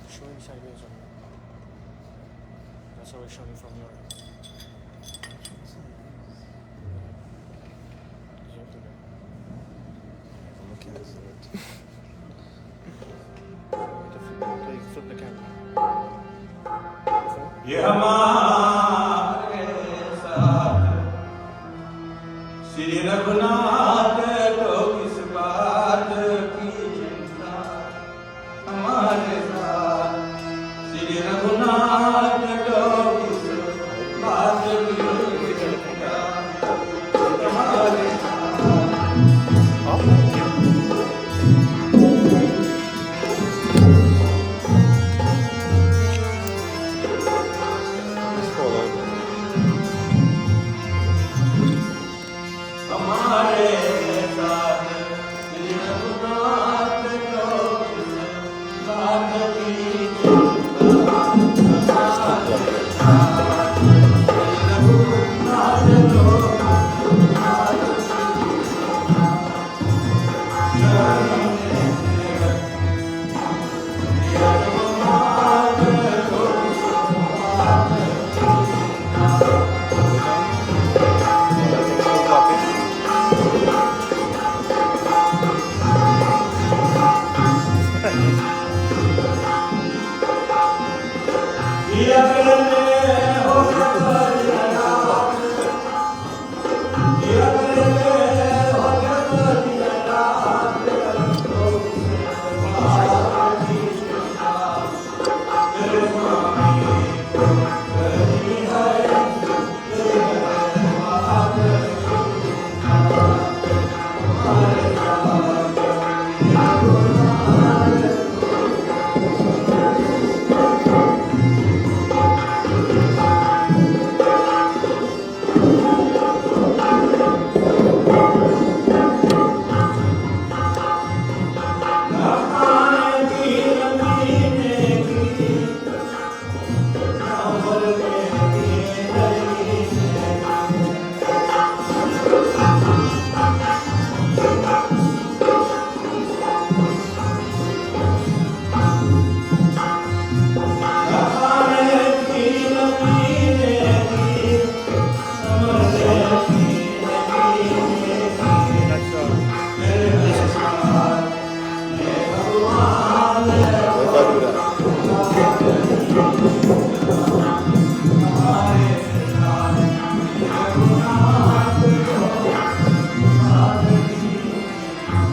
Showing sideways on you. That's how it's showing from your end. You have to get. I'm looking at it. Flip the camera. ये हमारे साथ श्री रघुनाथ को किस बात की चिंता हमारे साथ श्री रघुनाथ को किस बात की चिंता हमारे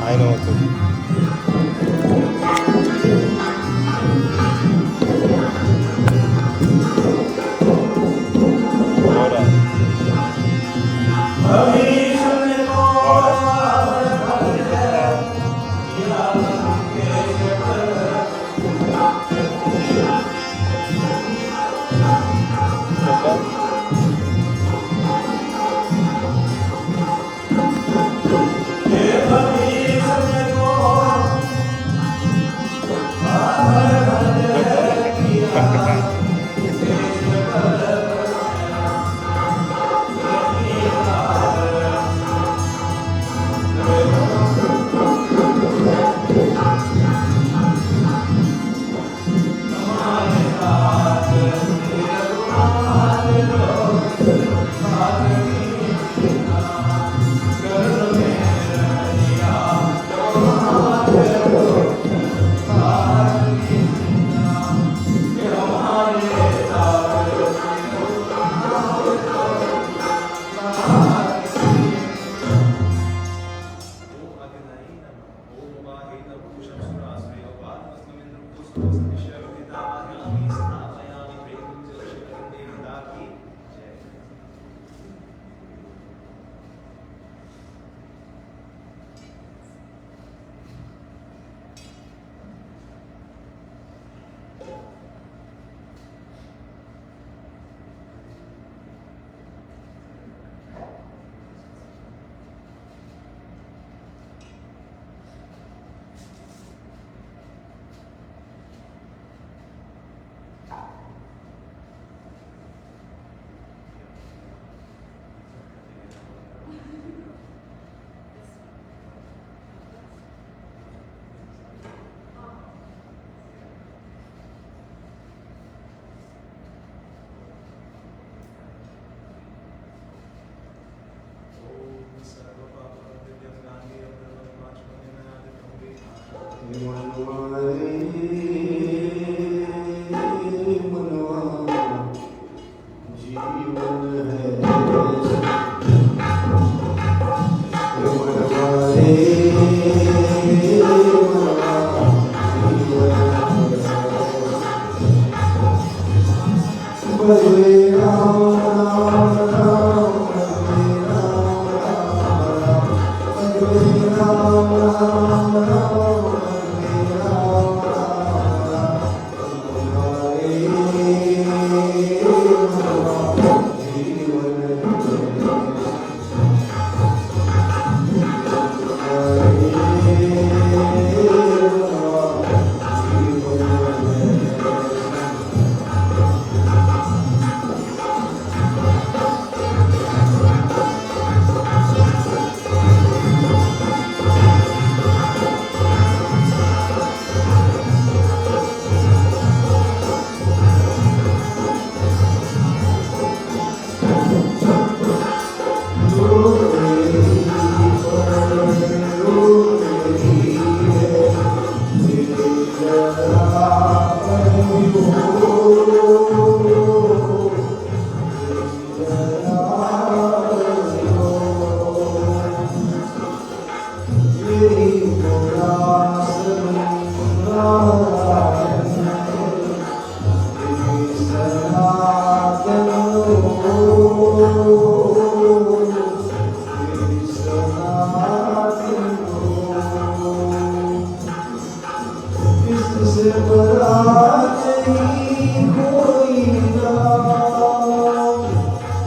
I know what to do. तुझसे बड़ा नहीं कोई राम,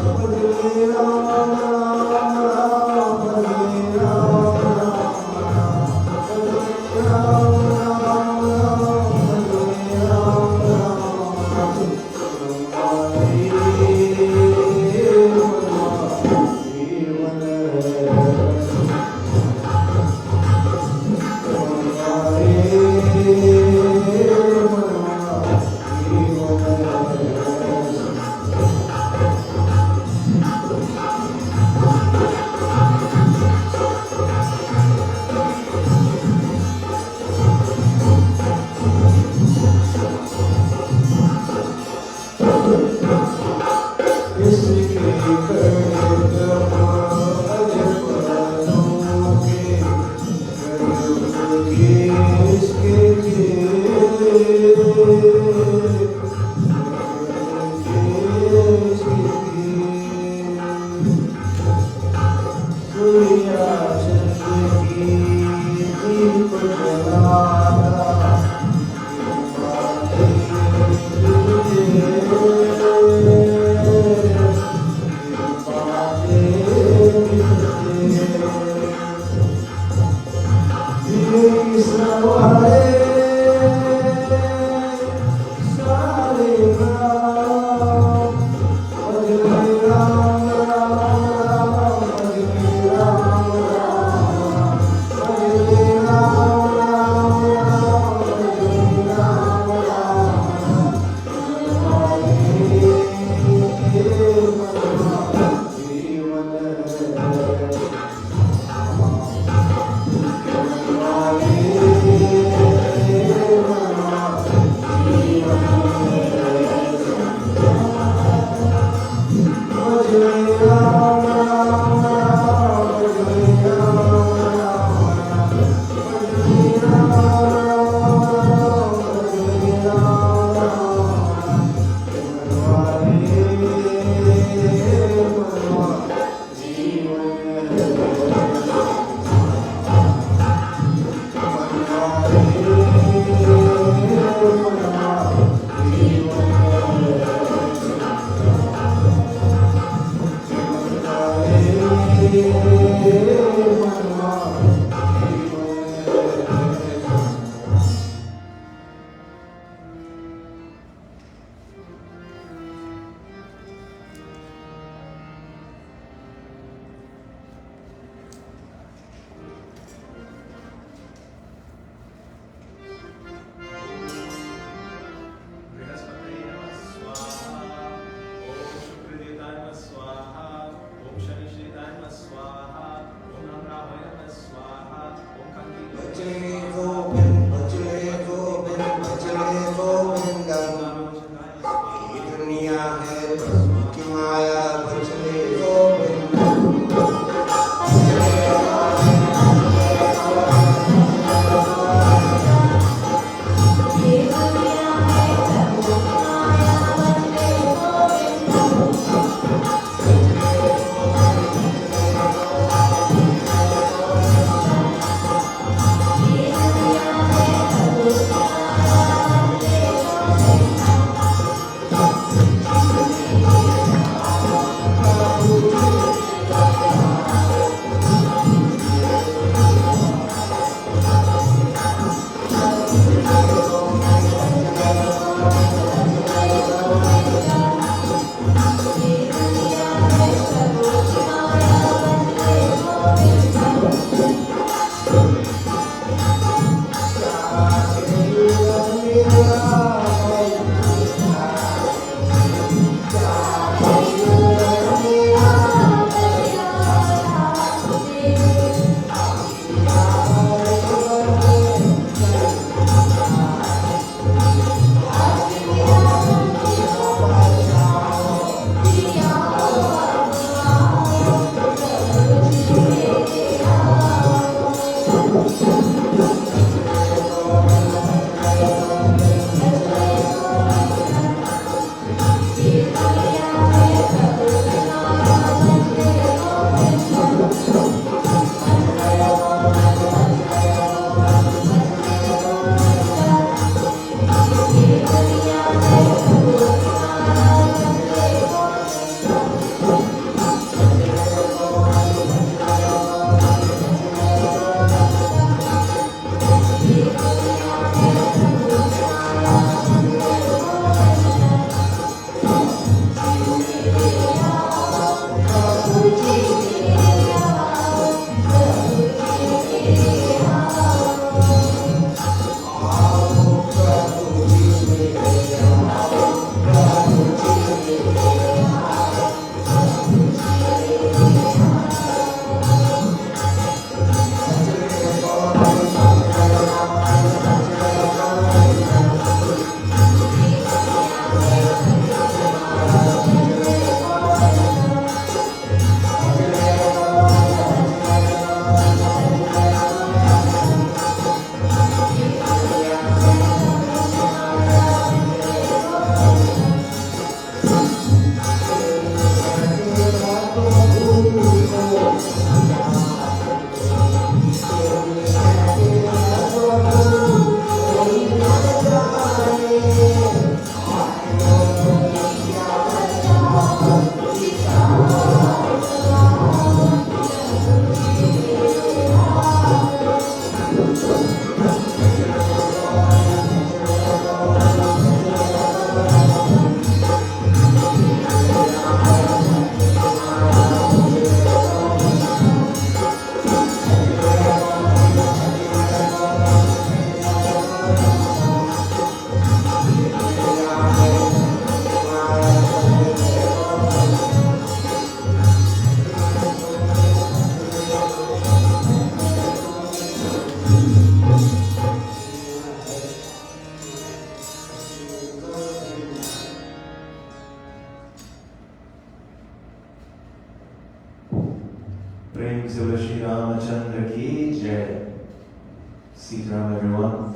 भजले राम राम राम, भजले राम राम भजले राम राम राम, भजले Ram Ram. Sila Shri Ramachandra ki Jai. Sitaram everyone.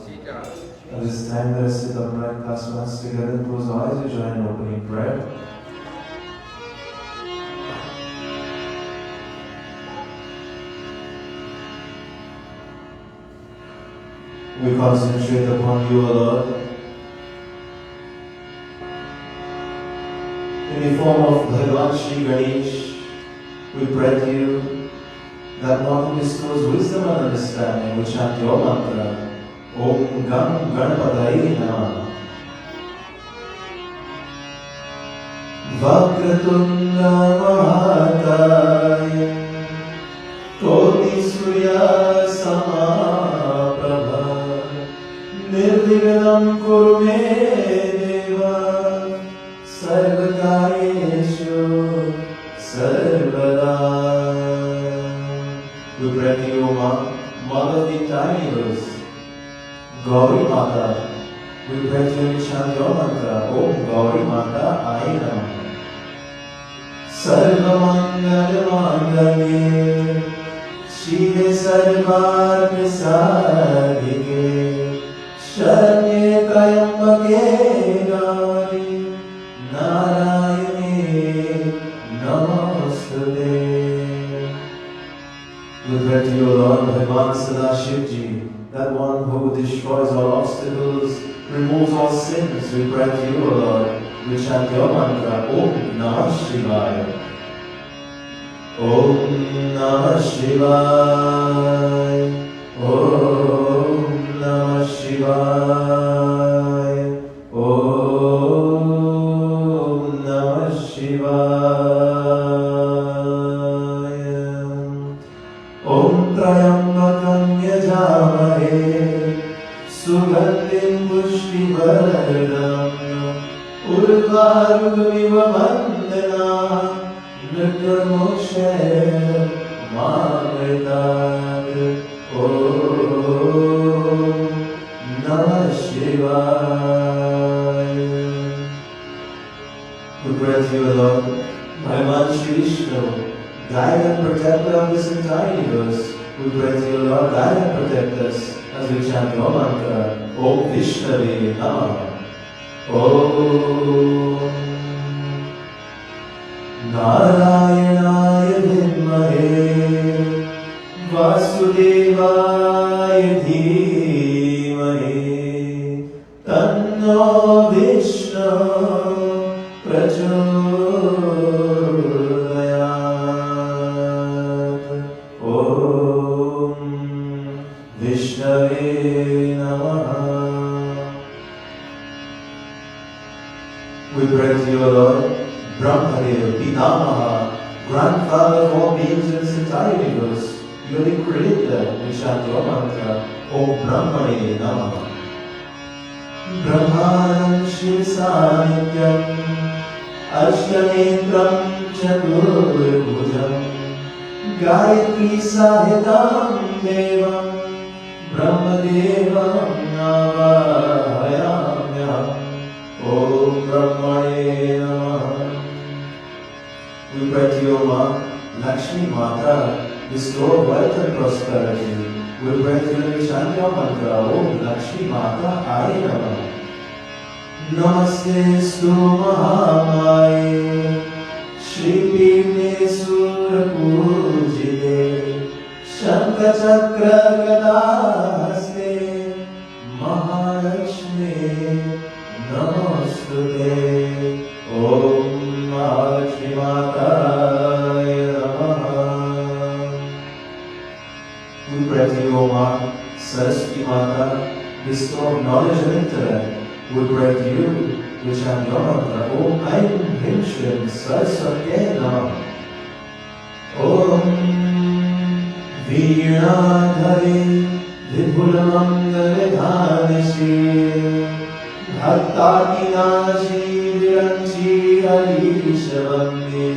At this time, let us sit upright, clasp hands together, and close our eyes to join in opening prayer. We concentrate upon you, O Lord, in the form of Bhagavan Shri Ganesh. We pray to you that one who bestows wisdom and understanding will chant your mantra, Om Gam Ganapataye Namah. Vakratunda Mahataya Koti Surya Samaprabha Nirvignam Kuru Me Deva Sarvakayeshu Sarvada. We pray to you, Mother of the entire universe, Gauri Mata. We pray to you and chant your mantra, Om Gauri Mata Aye Namah. Sarva Mangala Mangalye Shive Sarvartha Sadhike Sharanye Trayambake Gauri Narayane Namostute. We pray to you, Lord, Bhagavan Sadashivji, that one who destroys all obstacles, removes all sins. We pray to you, O Lord. We chant your mantra, Om Namah Shivaya. Om Namah Shivaya. Om Namah Shivaya. Om Namah Shivaya. Om Trayambakam Yajamahe Sugandhim Pushtivardhanam Urvarugamiva Vandanam Nirgamoshe Mamritad. Om Namah Shivaya. We pray to you, Lord, Bhagavan Shri Vishnu, guide and protector of this entire universe. We pray to you, Lord, guide and protect us as we chant your mantra, Om Vishnave Namah. Om Narayanaya Vidmahe Vasudevaya Dhimahe Tanno Vishnu Prachodayat. Om Vishnave Namah. We pray to you, Lord, Brahmadev, Pitamaha, grandfather of all beings in this entire universe. You are the creator. We chant your mantra, Om Brahmane Namah. Brahmanam Shiva-Sanityam Ashtanetram Chaturbhujam Gayatri Sahitam Devam Brahmadevam Navayamyam. Om Brahmane Namah. We pray to you, Ma, Lakshmi Mata, bestow wealth and prosperity. We pray to you and chant your mantra, Om Lakshmi Mata Aye Namah. Namaste Stu Mahamaye Shri Pimne Surapujite Shankha Chakra Gadahaste Mahalakshmi Namostute. Om Mahalakshmi Mataya Namaha. We pray to you, O Ma, Saraswati Mata, bestow knowledge and intellect. We pray to you, we chant your mantra, Om Aim Hrim Shrim Saraswati Namah. Om Veeranadhare Vibhulamangala-dhanishi Bhattadinashi Viranchi Harishavande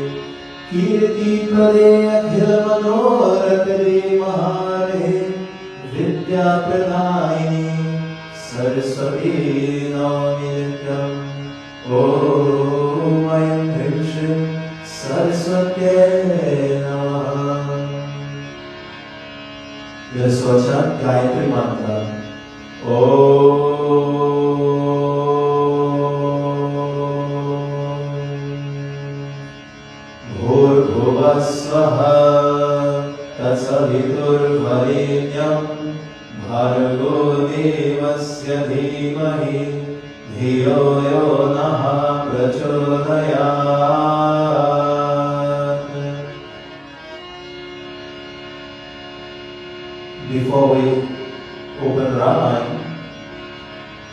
Kirti Prade Akhila Manoratade Mahare Vidya Pradayini Saraswati Namityam. Om Aim Hrim Shrim Saraswati Namah. वचन गायत्री मंत्र ओ भूर्भुवस्वः तत्सवितुर्वरेण्यं भर्गो देवस्य धीमहि धियो यो नः प्रचोदयात्. Before we open Ramayan,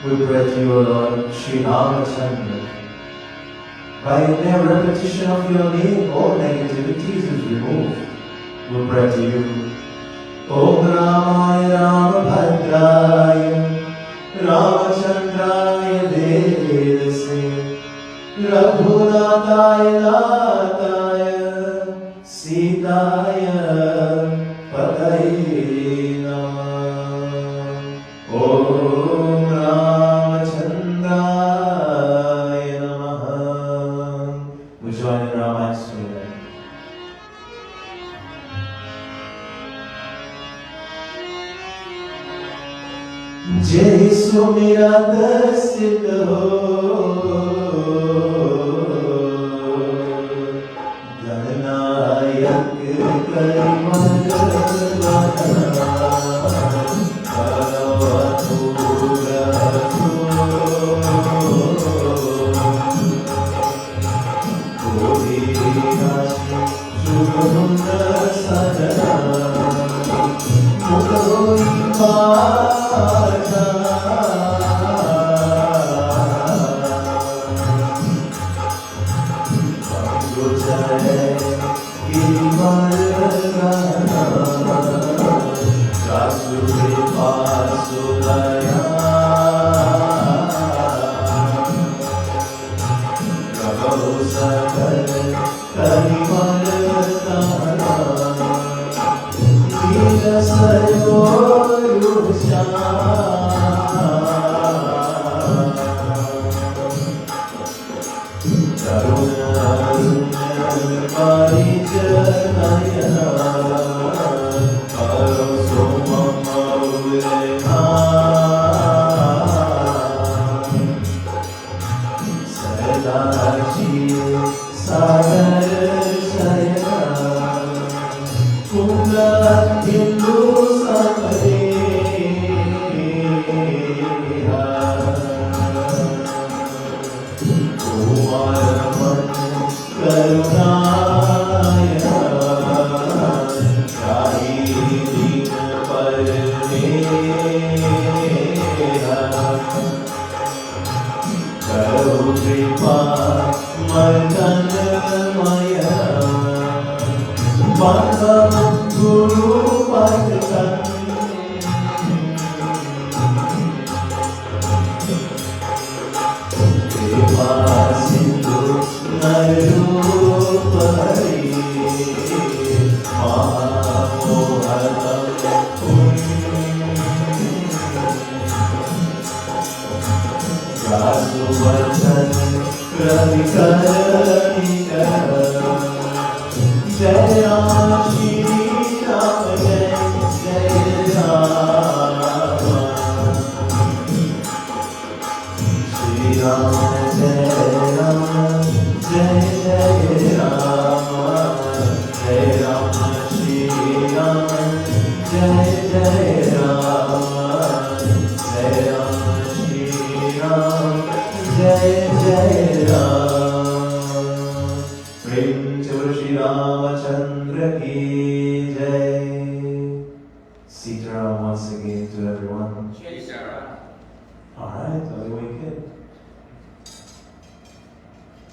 we pray to you, Lord, Shree Ramachandra. By mere repetition of your name, all negativities is removed. We pray to you. Om Ramaya Ramabhadraya Ramachandraya Devase Raghunataya Nataya Sitaya Pataye Namah. Om Ramachandraya Namah. We join in Ramayan Shree. जय सुमिरा दर्शित हो Gananayak करिमल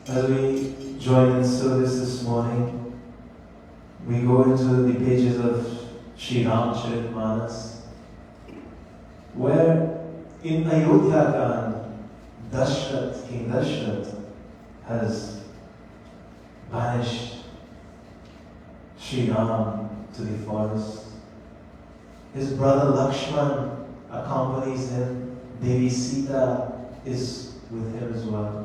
As we join in service this morning, we go into the pages of Sri Ramcharitmanas, where in Ayodhya Kand, King Dashrath has banished Sri Ram to the forest. His brother Lakshman accompanies him. Devi Sita is with him as well.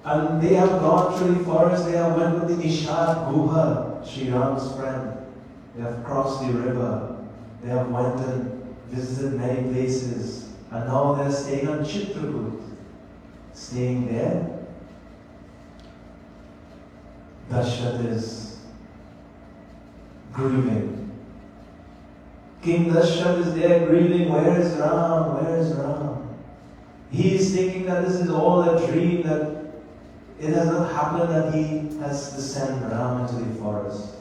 And they have gone through the forest. They have went with the Nishad Guha, Sri Ram's friend. They have crossed the river. They have went and visited many places. And now they're staying on Chitrakut. Staying there. Dashrath is grieving. King Dashrath is there grieving. Where is Ram? Where is Ram? He is thinking that this is all a dream, that it has not happened, that he has to send Ram into the forest.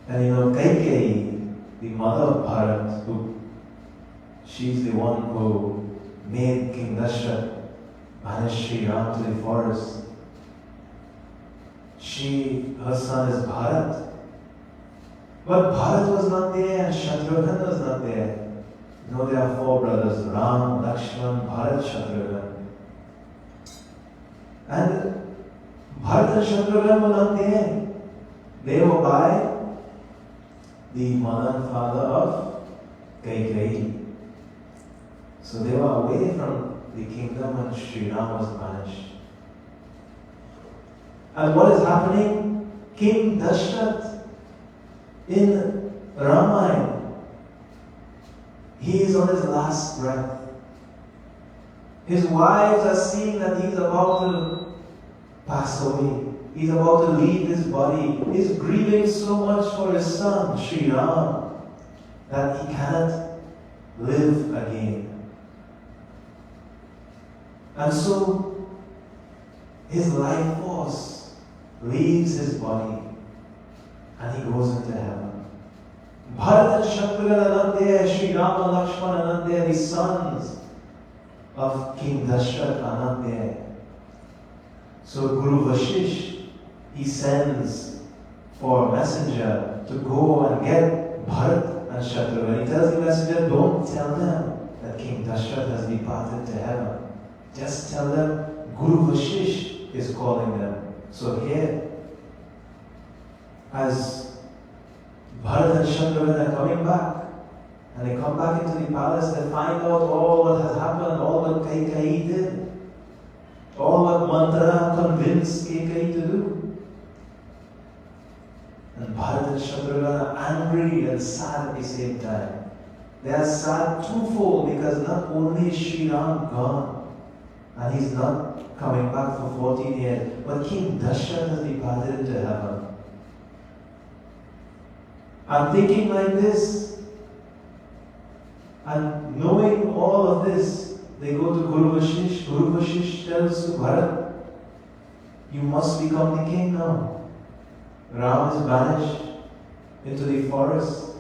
And Kaikeyi, the mother of Bharat, she's the one who made King Dashrath banish Sri Ram to the forest. Her son is Bharat. But Bharat was not there and Shatrughan was not there. There are 4 brothers, Ram, Lakshman, Bharat, Shatrughan. And Bharat and Shatrughan were not there. They were by the mother and father of Kaikeyi. So they were away from the kingdom when Sri Ram was banished. And what is happening? King Dashrath in Ramayan, he is on his last breath. His wives are seeing that he's about to pass away. He's about to leave his body. He's grieving so much for his son, Sri Ram, that he cannot live again. And so, his life force leaves his body and he goes into heaven. Bharat and Shatrughan are not there, Sri Ram and Lakshman are not there, the sons of King Dashrath are not there. So Guru Vashish, he sends for a messenger to go and get Bharat and Shatrughan. He tells the messenger, don't tell them that King Dashrath has departed to heaven. Just tell them Guru Vashish is calling them. So here, as Bharat and Shatrughan are coming back, and they come back into the palace, they find out all what has happened, all what Kaikeyi did, all what Mantra convinced Kaikeyi to do. And Bharat and Shatrughan are angry and sad at the same time. They are sad twofold, because not only is Sri Ram gone, and he's not coming back for 14 years, but King Dashrath has departed into heaven. I'm thinking like this, and knowing all of this, they go to Guru Vashish. Guru Vashish tells to Bharat, you must become the king now. Ram is banished into the forest.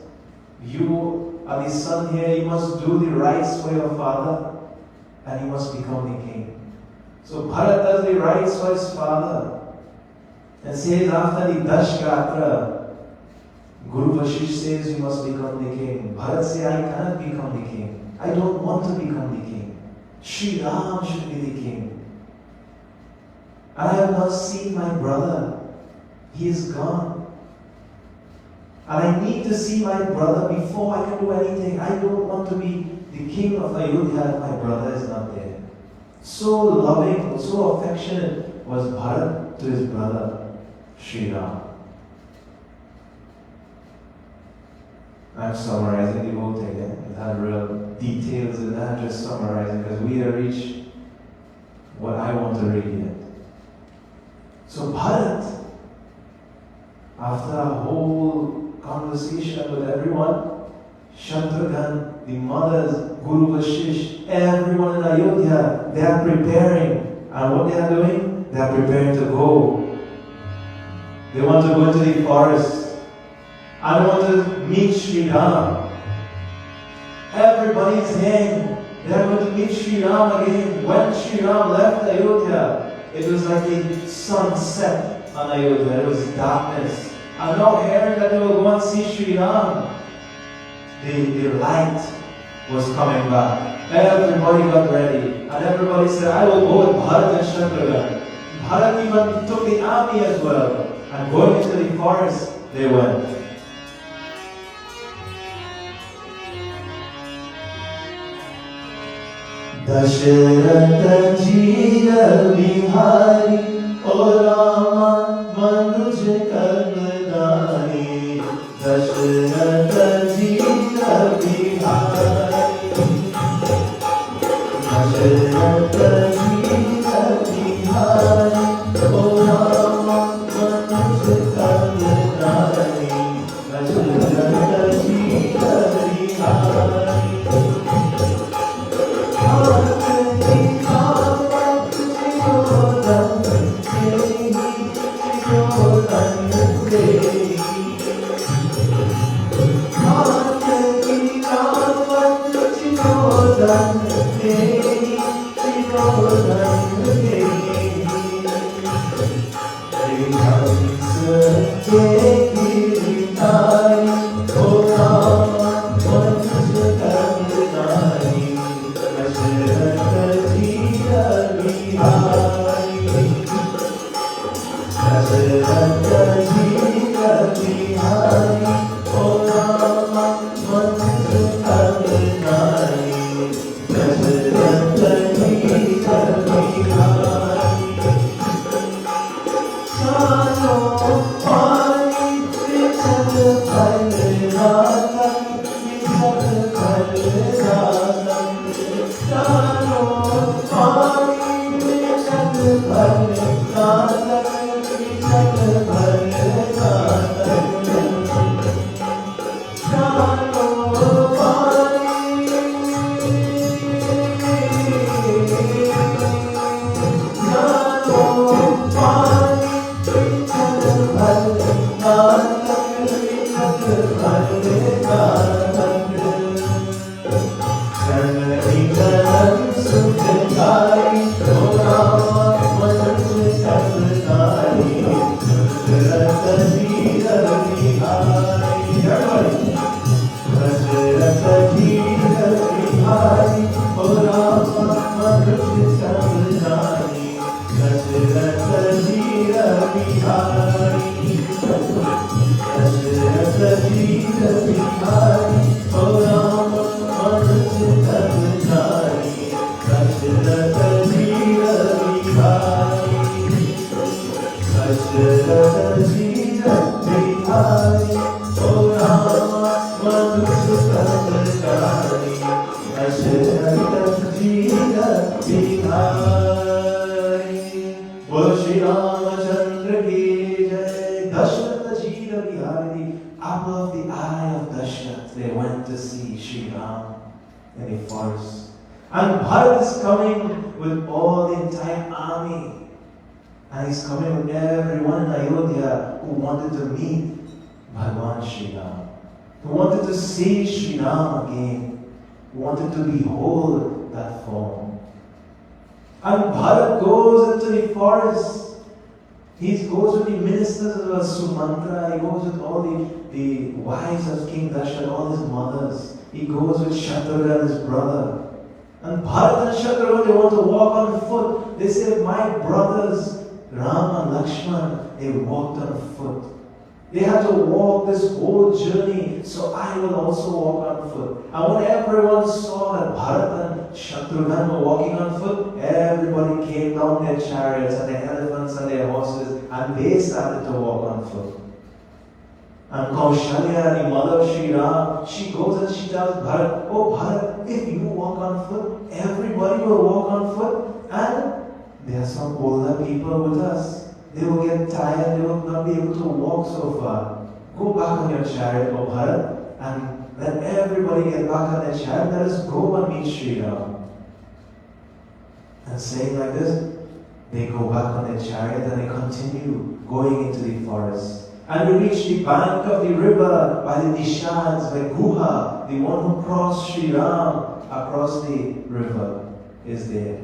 You are the son here, you must do the rites for your father, and you must become the king. So Bharat does the rites for his father, and says after the Dash Gatra, Guru Vashish says you must become the king. Bharat says, I cannot become the king. I don't want to become the king. Sri Ram should be the king. I have not seen my brother. He is gone. And I need to see my brother before I can do anything. I don't want to be the king of Ayodhya if my brother is not there. So loving, so affectionate was Bharat to his brother, Sri Ram. I'm summarizing the whole thing. It had real details in that, just summarizing, because we have reached what I want to read yet. So Bharat, after a whole conversation with everyone, Shatrughan, the mothers, Guru Vashish, everyone in Ayodhya, they are preparing. And what they are doing? They are preparing to go. They want to go into the forest. I want to meet Sri Ram. Everybody is saying they are going to meet Sri Ram again. When Sri Ram left Ayodhya, it was like the sun set on Ayodhya. It was darkness. And now hearing that they will go and see Sri Ram, the light was coming back. Everybody got ready. And everybody said, I will go with Bharat and Shatrughan. Bharat even took the army as well. And going into the forest, they went. Dasharatha Jira Bihari O Rama Manuj Karnadani Dasharath जी बिहारी दशरथ जी बिहारी ओ राम मनुष्य कल्याणी दशरथ जी बिहारी भारत की कावत शिरोधन देही शिरोधन देही भारत की कावत शिरोधन देही शिरोधन देही हंस के गिरधारी ओ राम मनुष्य कल्याणी दशरथ जी बिहारी दशरथ जी बिहारी ओ राम मनुष्य कल्याणी दशरथ जी बिहारी चारों पानी विचल फल रातन विचल फल रातन चारों पानी विचल फल रातन विचल फल रातन चारों पानी चारों पानी विचल फल रातन विचल फल रातन कनन सुखकारी ओ राम मनुष्य कल्याणी दशरथ जी बिहारी दशरथ जी बिहारी ओ राम मनुष्य कल्याणी दशरथ जी बिहारी दशरथ जी बिहारी ओ राम मनुष्य कल्याणी दशरथ जी बिहारी दशरथ जी बिहारी ओ राम मनुष्य कल्याणी दशरथ जी बिहारी बोलो श्री रामचंद्र की जय दशरथ जी Bihari apple of the eye of Dashrath they went to see Sri Ram in the forest and Bharat is coming with all the entire army and he's coming with everyone in Ayodhya who wanted to meet Bhagwan Sri Ram who wanted to see Sri Ram again who wanted to behold that form and Bharat goes into the forest. He goes with the ministers of Sumantra, he goes with all the wives of King Dashrath, all his mothers. He goes with Shatrughan, his brother. And Bharat and Shatrughan, they want to walk on foot. They say, my brothers, Ram and Lakshman, they walked on foot. They had to walk this whole journey, so I will also walk on foot. And when everyone saw that Bharat and Shatrughan were walking on foot, everybody came down their chariots and their elephants and their horses, and they started to walk on foot. And Kaushalya, the mother of Sri Ram, she goes and she tells Bharat, oh Bharat, if you walk on foot, everybody will walk on foot, and there are some older people with us. They will get tired, they will not be able to walk so far. Go back on your chariot, O Bharat, and let everybody get back on their chariot. Let us go and meet Sri Ram. And saying like this, they go back on their chariot and they continue going into the forest. And we reach the bank of the river by the Nishads, where Guha, the one who crossed Sri Ram across the river, is there.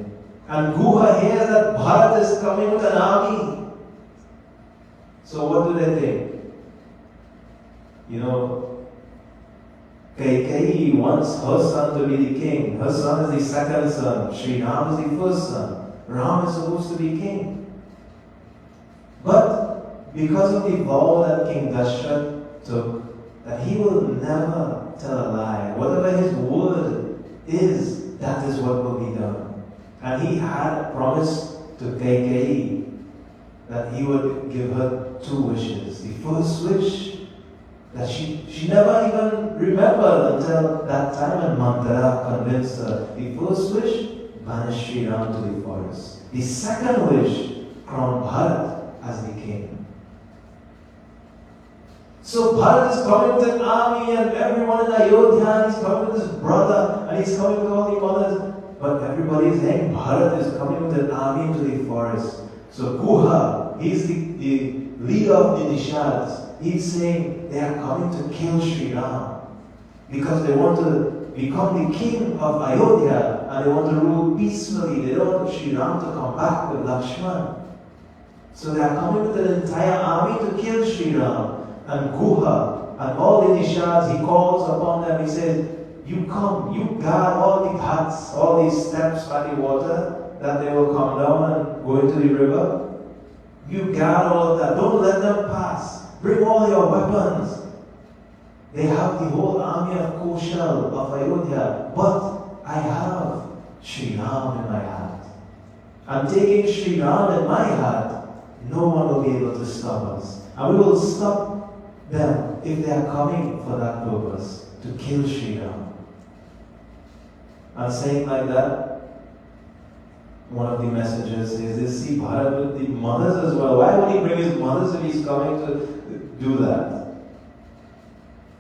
And Guha hears that Bharat is coming with an army. So what do they think? You know, Kaikeyi wants her son to be the king. Her son is the second son. Sri Ram is the first son. Ram is supposed to be king. But because of the vow that King Dashrath took, that he will never tell a lie. Whatever his word is, that is what will be done. And he had promised to Kaikeyi that he would give her two wishes. The first wish, that she never even remembered until that time when Mandir convinced her. The first wish, banish Sri Ram to the forest. The second wish, crown Bharat as the king. So Bharat is coming with an army and everyone in Ayodhya, and he's coming with his brother and he's coming with all the mothers. But everybody is saying Bharat is coming with an army into the forest. So Guha, he's the leader of the Nishads. He's saying they are coming to kill Sri Ram because they want to become the king of Ayodhya and they want to rule peacefully. They don't want Sri Ram to come back with Lakshman. So they are coming with an entire army to kill Sri Ram. And Guha and all the Nishads, he calls upon them. He says, you come, you guard all the ghats, all these steps by the water that they will come down and go into the river. You guard all of that. Don't let them pass. Bring all your weapons. They have the whole army of Koshal, of Ayodhya. But I have Sri Ram in my hand. I'm taking Sri Ram in my hand. No one will be able to stop us. And we will stop them if they are coming for that purpose, to kill Sri Ram. And saying like that, one of the messengers says, they see Bharat with the mothers as well. Why would he bring his mothers if he's coming to do that?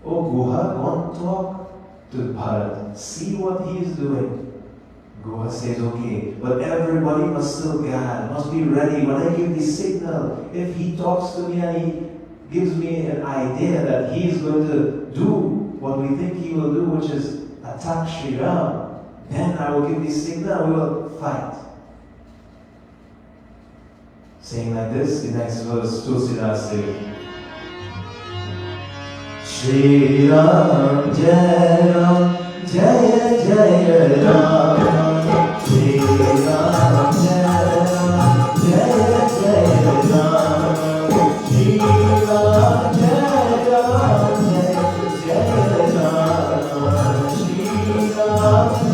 Oh Guha, go and talk to Bharat. See what he is doing. Guha says, okay, but everybody must still guard, must be ready. When I give the signal, if he talks to me and he gives me an idea that he is going to do what we think he will do, which is attack Sri Ram, then I will give the signal and we will fight. Saying like this, the next verse, Tulsidas says, Shri Ram, Jai Ram, Jaya Jaya Ram, Shri Ram, Jai Ram, Jaya Jaya Ram, Shri Ram, Jai Ram, Jaya Jaya Ram, Shri Ram,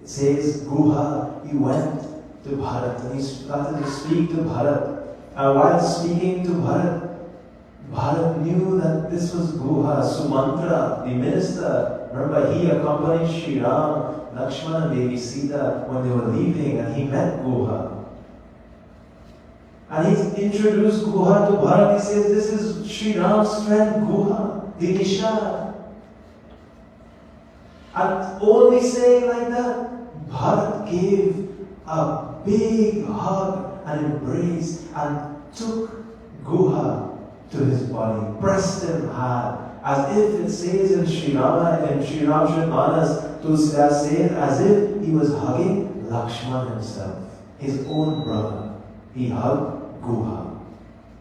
It says Guha, he went to Bharat and he started to speak to Bharat. And while speaking to Bharat, Bharat knew that this was Guha, Sumantra, the minister. Remember, he accompanied Sri Ram, Lakshmana, and Devi Sita when they were leaving, and he met Guha. And he introduced Guha to Bharat. He says, this is Sri Ram's friend Guha, the Nishad. And only saying like that, Bharat gave a big hug and embrace and took Guha to his body, pressed him hard, as if it says in Sri Rama, in Sri Ramacharmanas, Tulsidas says, as if he was hugging Lakshman himself, his own brother. He hugged Guha.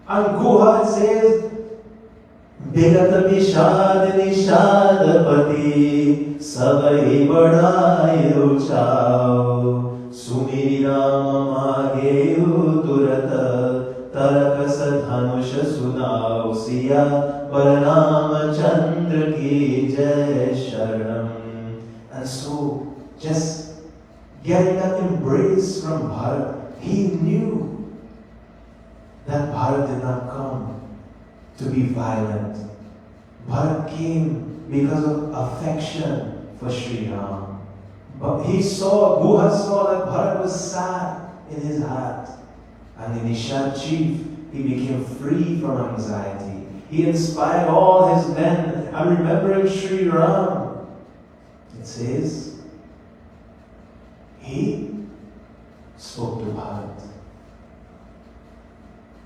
And Guha, it says, Bigat Vishad Nishadapati Savai Badai Uchao Sumiri Rama Mageu Turata Tarakasa Dhanusha Sunao Siya Baranama Chandra Ki Jai Sharanam. And so, just getting that embrace from Bharat, he knew that Bharat did not come to be violent. Bharat came because of affection for Sri Ram. But Guha saw that Bharat was sad in his heart. And the Nishad chief, he became free from anxiety. He inspired all his men. And remembering Sri Ram, it says, he spoke to Bharat.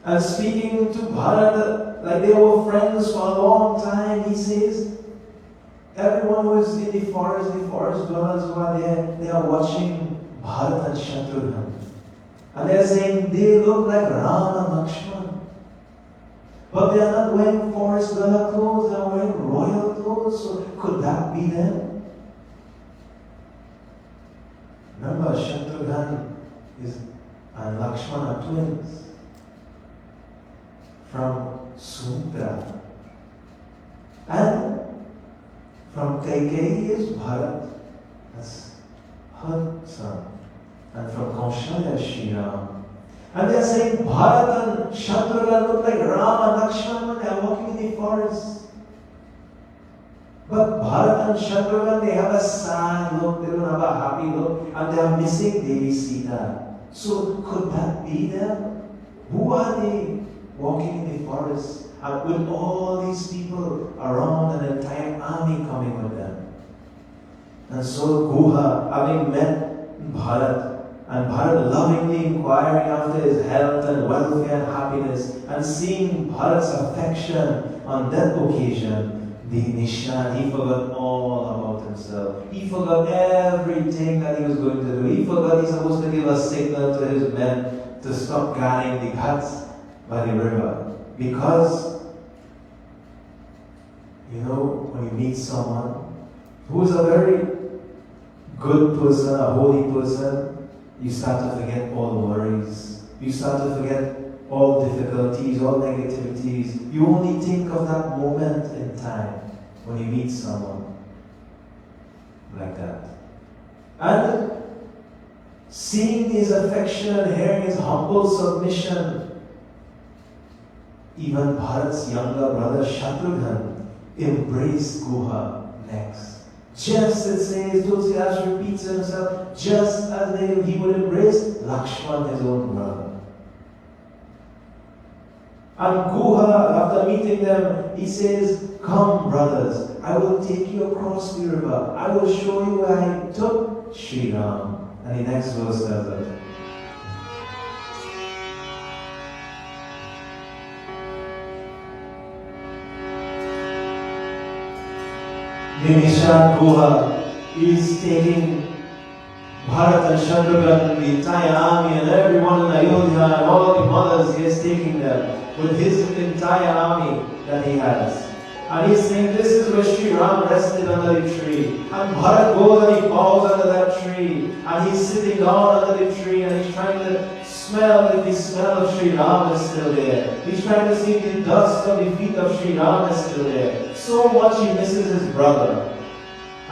And speaking to Bharat, like they were friends for a long time, he says, everyone who is in the forest dwellers who are there, they are watching Bharat and Shatrughan. And they are saying, they look like Ram and Lakshman. But they are not wearing forest dweller clothes, they are wearing royal clothes, so could that be them? Remember, Shatrughan and Lakshman are twins from Sumitra. And from Kaikeyi is Bharat, that's her son. And from Kaushalya, Shri Ram. And they are saying Bharat and Shatrughan look like Ram and Lakshman when they are walking in the forest. But Bharat and Shatrughan, they have a sad look, they don't have a happy look, and they are missing Devi Sita. So could that be them? Who are they walking in the forest and with all these people around, an entire army coming with them? And so Guha, having met Bharat, and Bharat lovingly inquiring after his health and welfare and happiness, and seeing Bharat's affection on that occasion, the Nishad, he forgot all about himself. He forgot everything that he was going to do. He forgot he's supposed to give a signal to his men to stop guarding the ghats by the river. Because, when you meet someone who is a very good person, a holy person, you start to forget all worries. You start to forget all difficulties, all negativities. You only think of that moment in time when you meet someone like that. And seeing his affection and hearing his humble submission, even Bharat's younger brother Shatrughan embraced Guha next. Just, it says, Tulsidas repeats himself, just as he would embrace Lakshman, his own brother. And Guha, after meeting them, he says, come brothers, I will take you across the river. I will show you where I took Sri Ram. And the next verse tells us, Nishad Guha is taking Bharat and Shatrughan, the entire army, and everyone in Ayodhya, and all the mothers, he is taking them with his entire army that he has. And he's saying, this is where Sri Ram rested under the tree. And Bharat goes and he bows under that tree. And he's sitting down under the tree and he's trying to smell if the smell of Sri Ram is still there. He's trying to see if the dust of the feet of Sri Ram is still there. So much he misses his brother.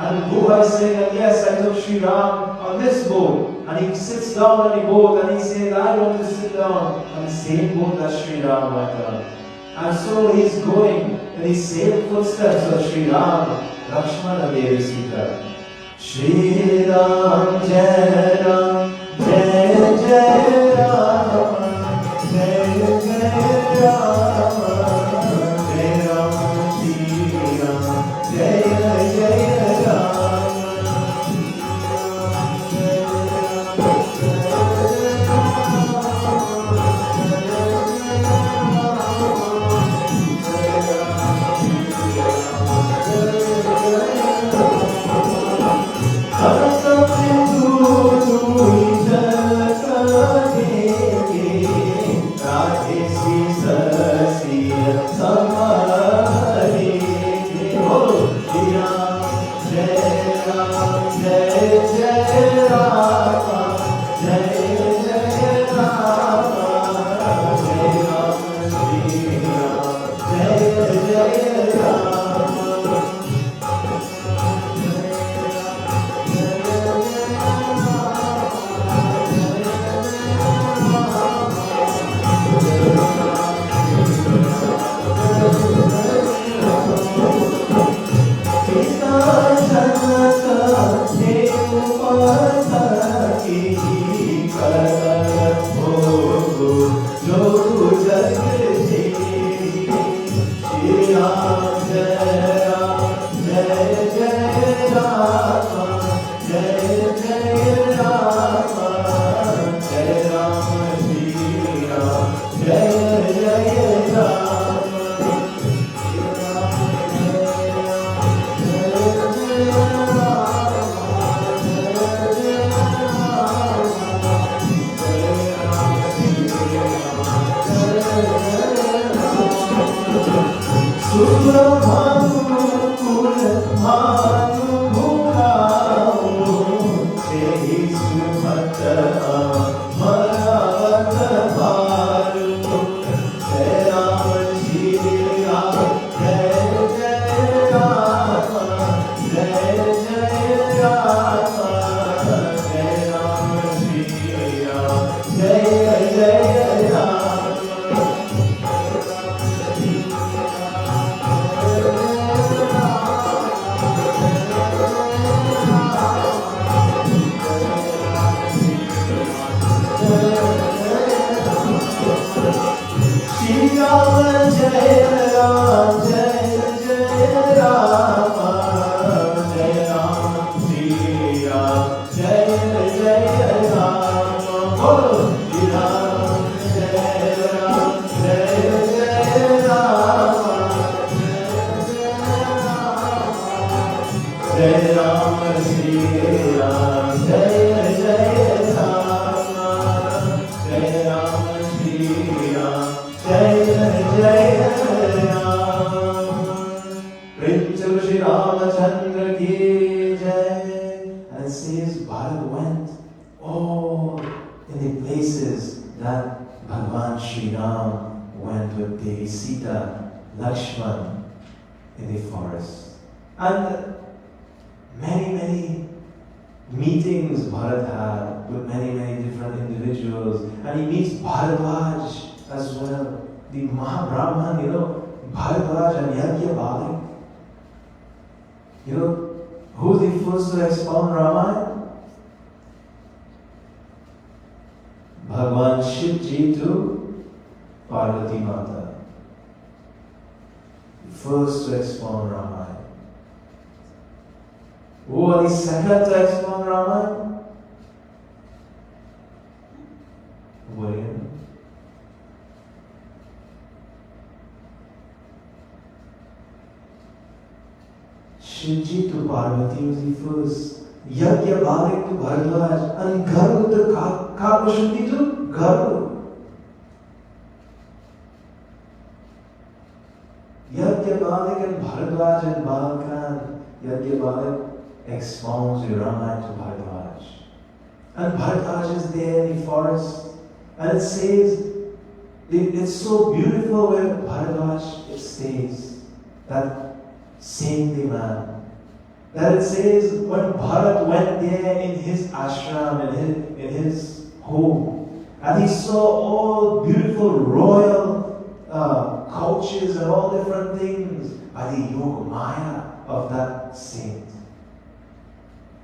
And Bhuva is saying that yes, I took Sri Ram on this boat. And he sits down on the boat and he says, I want to sit down on the same boat that Sri Ram went on. And so he's going in the same footsteps of Sri Ram, Lakshmana Devi Sita. Shri Ram, Jai Ram, Jai Jai Ram, Jai Jai Ram, Jai Ram, Shri Ram, Jai Jai Ram. Lakshman in the forest. And many meetings Bharat had with many different individuals. And he meets Bharadwaj as well. The Mahabrahman, Bharadwaj and Yajna. Who's the first to expound Ramayan? Bhagwan Shivji to Parvati Mata. First to expound Ramayana. Who are the second to expound Ramayana? What do you know? Shivji to Parvati was the first. Yajna Balik to Bharadwaj. And Garu to Kapashuddhi to Garu. Yajna and Bharadwaj and Balkan, Yajna expounds the Ramayana to Bharadwaj. And Bharadwaj is there in the forest. And it says, it's so beautiful where Bharadwaj it stays. That saintly man. That it says when Bharat went there in his ashram, in his home, and he saw all beautiful royal couches and all different things by the yoga maya of that saint.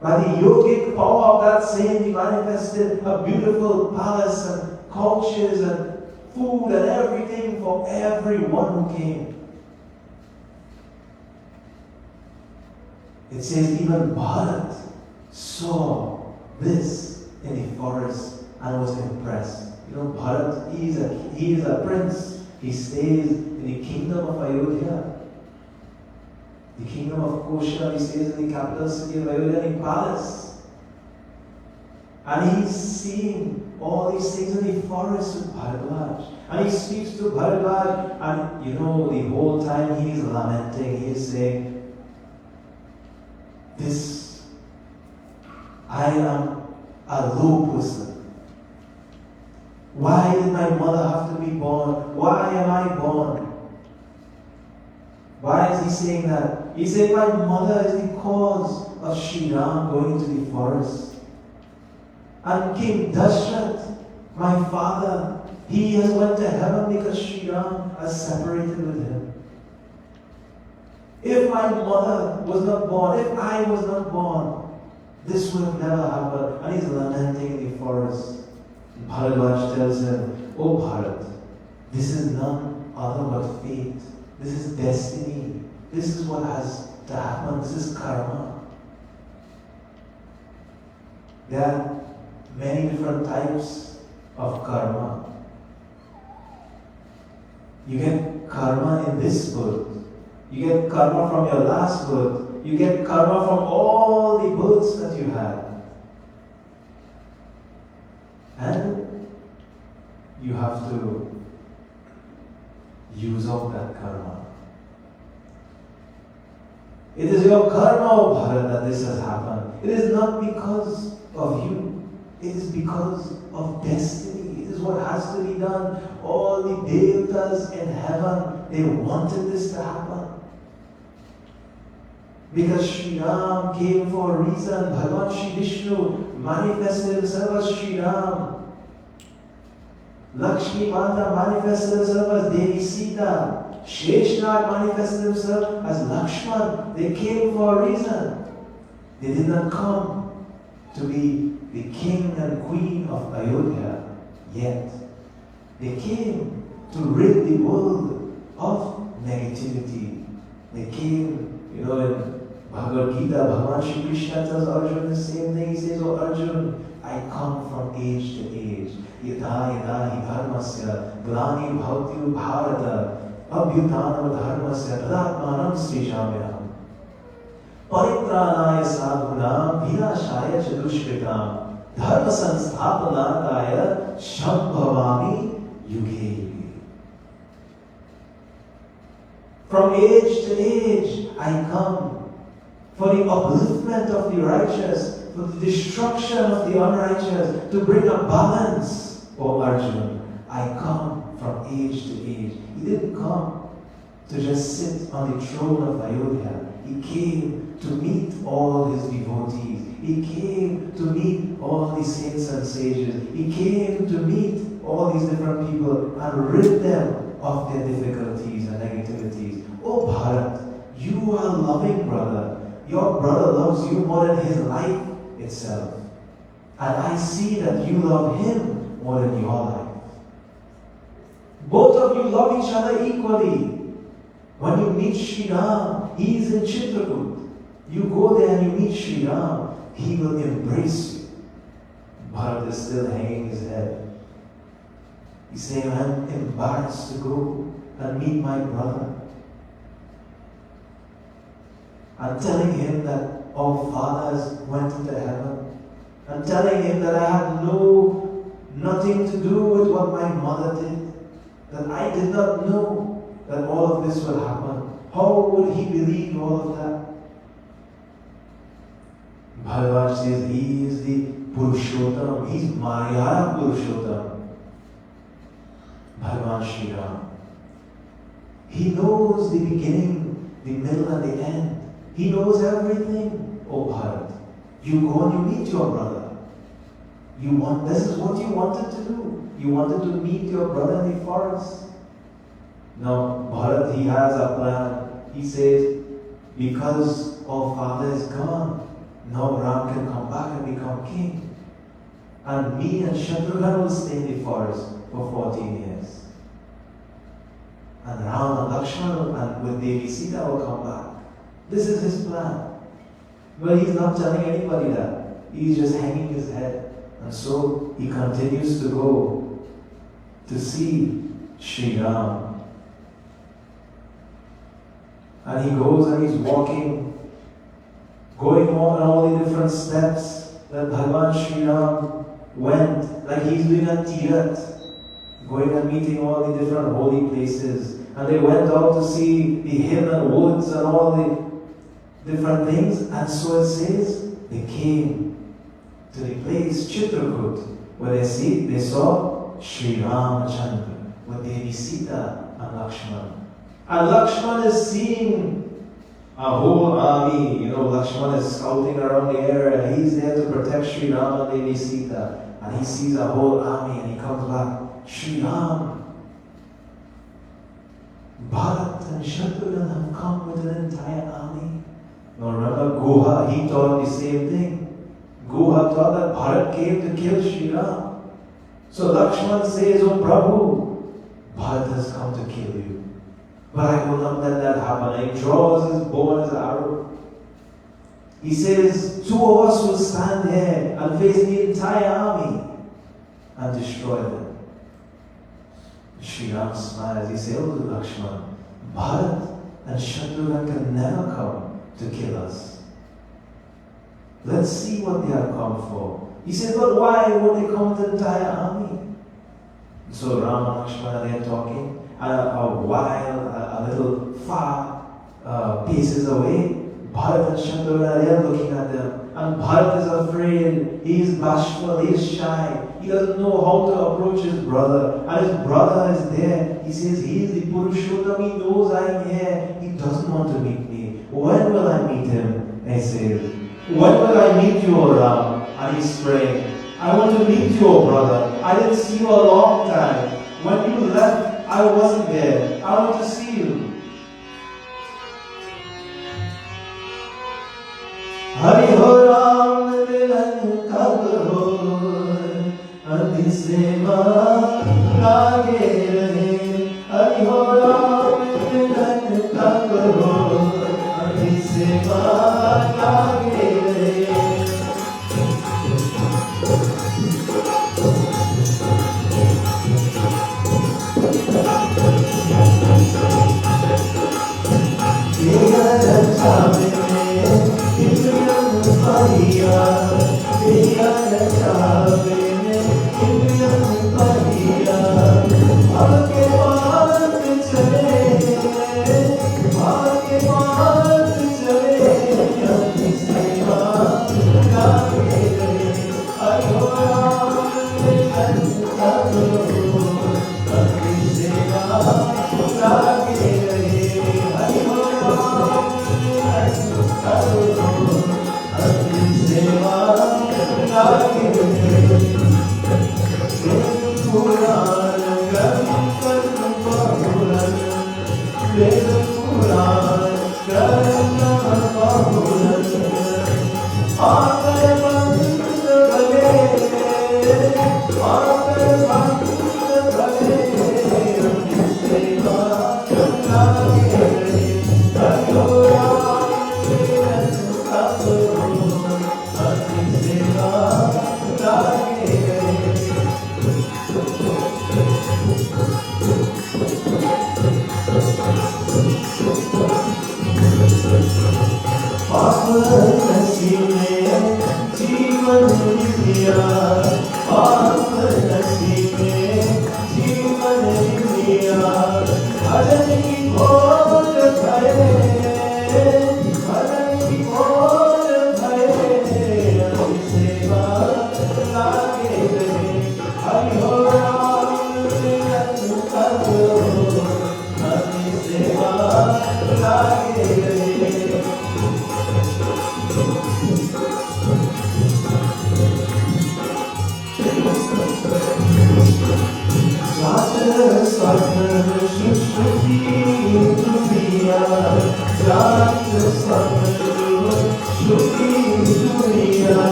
By the yogic power of that saint, he manifested a beautiful palace and couches and food and everything for everyone who came. It says even Bharat saw this in the forest and was impressed. You know, Bharat, he is a prince. He stays in the kingdom of Ayodhya. The kingdom of Kosha, he stays in the capital city of Ayodhya, in the palace. And he's seeing all these things in the forest with Bharadwaj. And he speaks to Bharadwaj, and you know, the whole time he is lamenting, he is saying, I am a low person. Why did my mother have to be born? Why am I born? Why is he saying that? He said, my mother is the cause of Shree Raam going into the forest. And King Dashrath, my father, he has went to heaven because Shree Raam has separated with him. If my mother was not born, if I was not born, this would have never happened. And he's lamenting in the forest. And Bharadwaj tells him, oh Bharat, this is none other but fate. This is destiny. This is what has to happen. This is karma. There are many different types of karma. You get karma in this birth. You get karma from your last birth. You get karma from all the births that you had. And you have to use up that karma. It is your karma, O Bharat, that this has happened. It is not because of you. It is because of destiny. It is what has to be done. All the devatas in heaven, they wanted this to happen. Because Shree Raam came for a reason. Bhagavan Shri Vishnu manifested himself as Shree Raam. Lakshmi Mata manifested herself as Devi Sita. Sheshnag manifested himself as Lakshman. They came for a reason. They did not come to be the king and queen of Ayodhya yet. They came to rid the world of negativity. They came, in Bhagavad Gita, Bhagavan Shri Krishna tells Arjuna the same thing. He says, oh Arjuna, I come from age to age. Yada yada hi dharmasya glani bhavati bharata abhyutanam dharmasya tadatmanam srijamyam paritranaya sadhunam vinashaya chadushritam dharma sansthapanataya shambhavami yuge. From age to age I come for the upliftment of the righteous, for the destruction of the unrighteous, to bring a balance, O Arjuna. I come from age to age. He didn't come to just sit on the throne of Ayodhya. He came to meet all his devotees. He came to meet all the saints and sages. He came to meet all these different people and rid them of their difficulties and negativities. Oh Bharat, you are a loving brother. Your brother loves you more than his life itself. And I see that you love him more than your life. Both of you love each other equally. When you meet Shree Raam, he is in Chitrakoot. You go there and you meet Shree Raam, he will embrace you. Bharat is still hanging his head. He's saying, I'm embarrassed to go and meet my brother. I'm telling him that our fathers went into heaven. I'm telling him that I had nothing to do with what my mother did. That I did not know that all of this would happen. How would he believe all of that? Bhagavan says he is the Purushottam. He's Maya Purushottam. Bhagavan Shri Ram. He knows the beginning, the middle and the end. He knows everything, O Bharat. You go and you meet your brother. This is what you wanted to do. You wanted to meet your brother in the forest. Now, Bharat, he has a plan. He says, because our father is gone, now Ram can come back and become king. And me and Shatrughan will stay in the forest for 14 years. And Ram and Lakshman and with Devi Sita will come back. This is his plan. But he's not telling anybody that. He's just hanging his head. And so he continues to go to see Shree Ram. And he goes and he's walking, going on all the different steps that Bhagavan Shree Ram went, like he's doing a tirat, going and meeting all the different holy places. And they went out to see the hill and woods and all the different things. And so it says, they came to the place, Chitrakoot, where they saw Sri Ramachandra with Devi Sita and Lakshman. And Lakshman is seeing a whole army. Lakshman is scouting around the area. He's there to protect Sri Ram and Devi Sita. And he sees a whole army and he comes back. Sri Ram, Bharat and Shatrughan have come with an entire army. Now remember, Guha, he taught the same thing. Guha thought that Bharat came to kill Sri Ram. So Lakshman says, "Oh Prabhu, Bharat has come to kill you. But I will not let that happen." And he draws his bow and his arrow. He says, 2 of us will stand here and face the entire army and destroy them. Sri Ram smiles. He says, "Oh Lakshman, Bharat and Shatrughan can never come to kill us. Let's see what they have come for." He said, "But why would they come with the entire army?" So Ram and Lakshman are there talking. A little far paces away, Bharat and Shatrughan are there looking at them. And Bharat is afraid. He is bashful. He is shy. He doesn't know how to approach his brother. And his brother is there. He says, he is the Purushottam. He knows I am here. He doesn't want to meet me. When will I meet him? And he says, "When will I meet you, O Ram?" And he's praying, "I want to meet you, O brother. I didn't see you a long time. When you left, I wasn't there. I want to see you." Hari Ho Ram Milan Kab Ho Adi Seva Lage Rahe. Hari Ho Ram Milan Kab Ho Adi Seva Lage Rahe.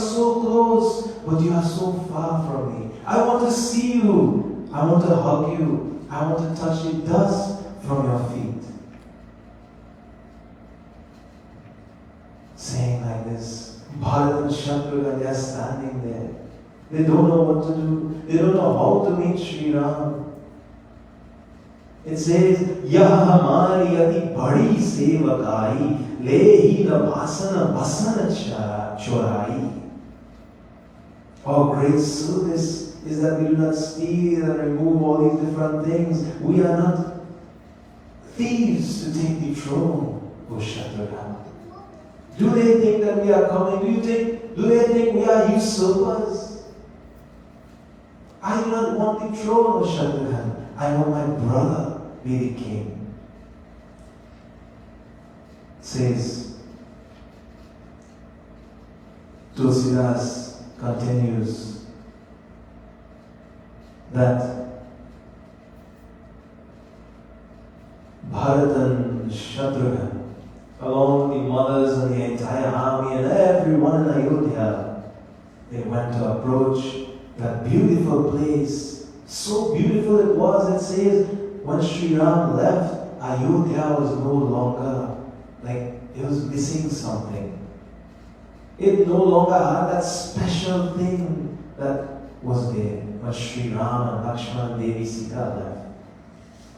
so close, but you are so far from me. I want to see you. I want to hug you. I want to touch the dust from your feet. Saying like this, Bharat and Shatrughan, they are standing there. They don't know what to do. They don't know how to meet Sri Ram. It says, Yah hamari ati badi sevakai, lehi na bhasana basana chorai. Our great service is that we do not steal and remove all these different things. We are not thieves to take the throne, O Shatrughan. Do they think that we are coming? Do they think we are usurpers? I do not want the throne, O Shatrughan. I want my brother be the king. Says, Tulsidas continues that Bharat and Shatrughan, along with the mothers and the entire army and everyone in Ayodhya, they went to approach that beautiful place. So beautiful it was, it says, when Sri Ram left, Ayodhya was no longer, like, it was missing something. It no longer had that special thing that was there when Sri Ram and Lakshmana and Devi Sita left.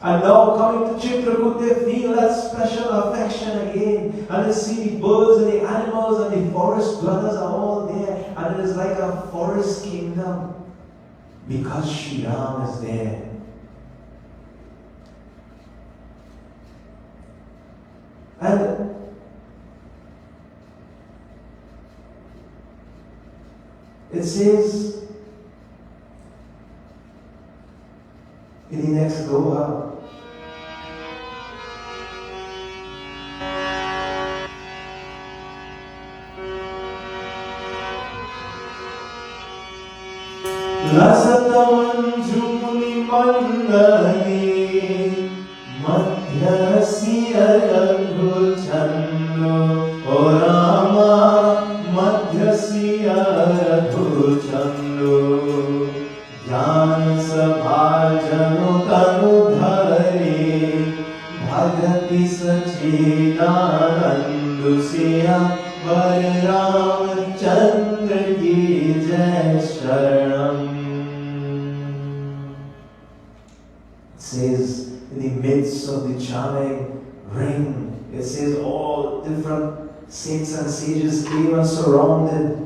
And now coming to Chitrakoot, they feel that special affection again. And they see the birds and the animals and the forest dwellers are all there. And it is like a forest kingdom because Sri Ram is there. And it says in the next doha, Lasatamanjuni mandali madhyasya raghul chando O Rama madhyasya raghul chando Jnana sabhajano tanu dhari bhagati sachidanandu siya Ram Chandra ki jai sharanam. It says in the midst of the charming ring, it says all different saints and sages came and surrounded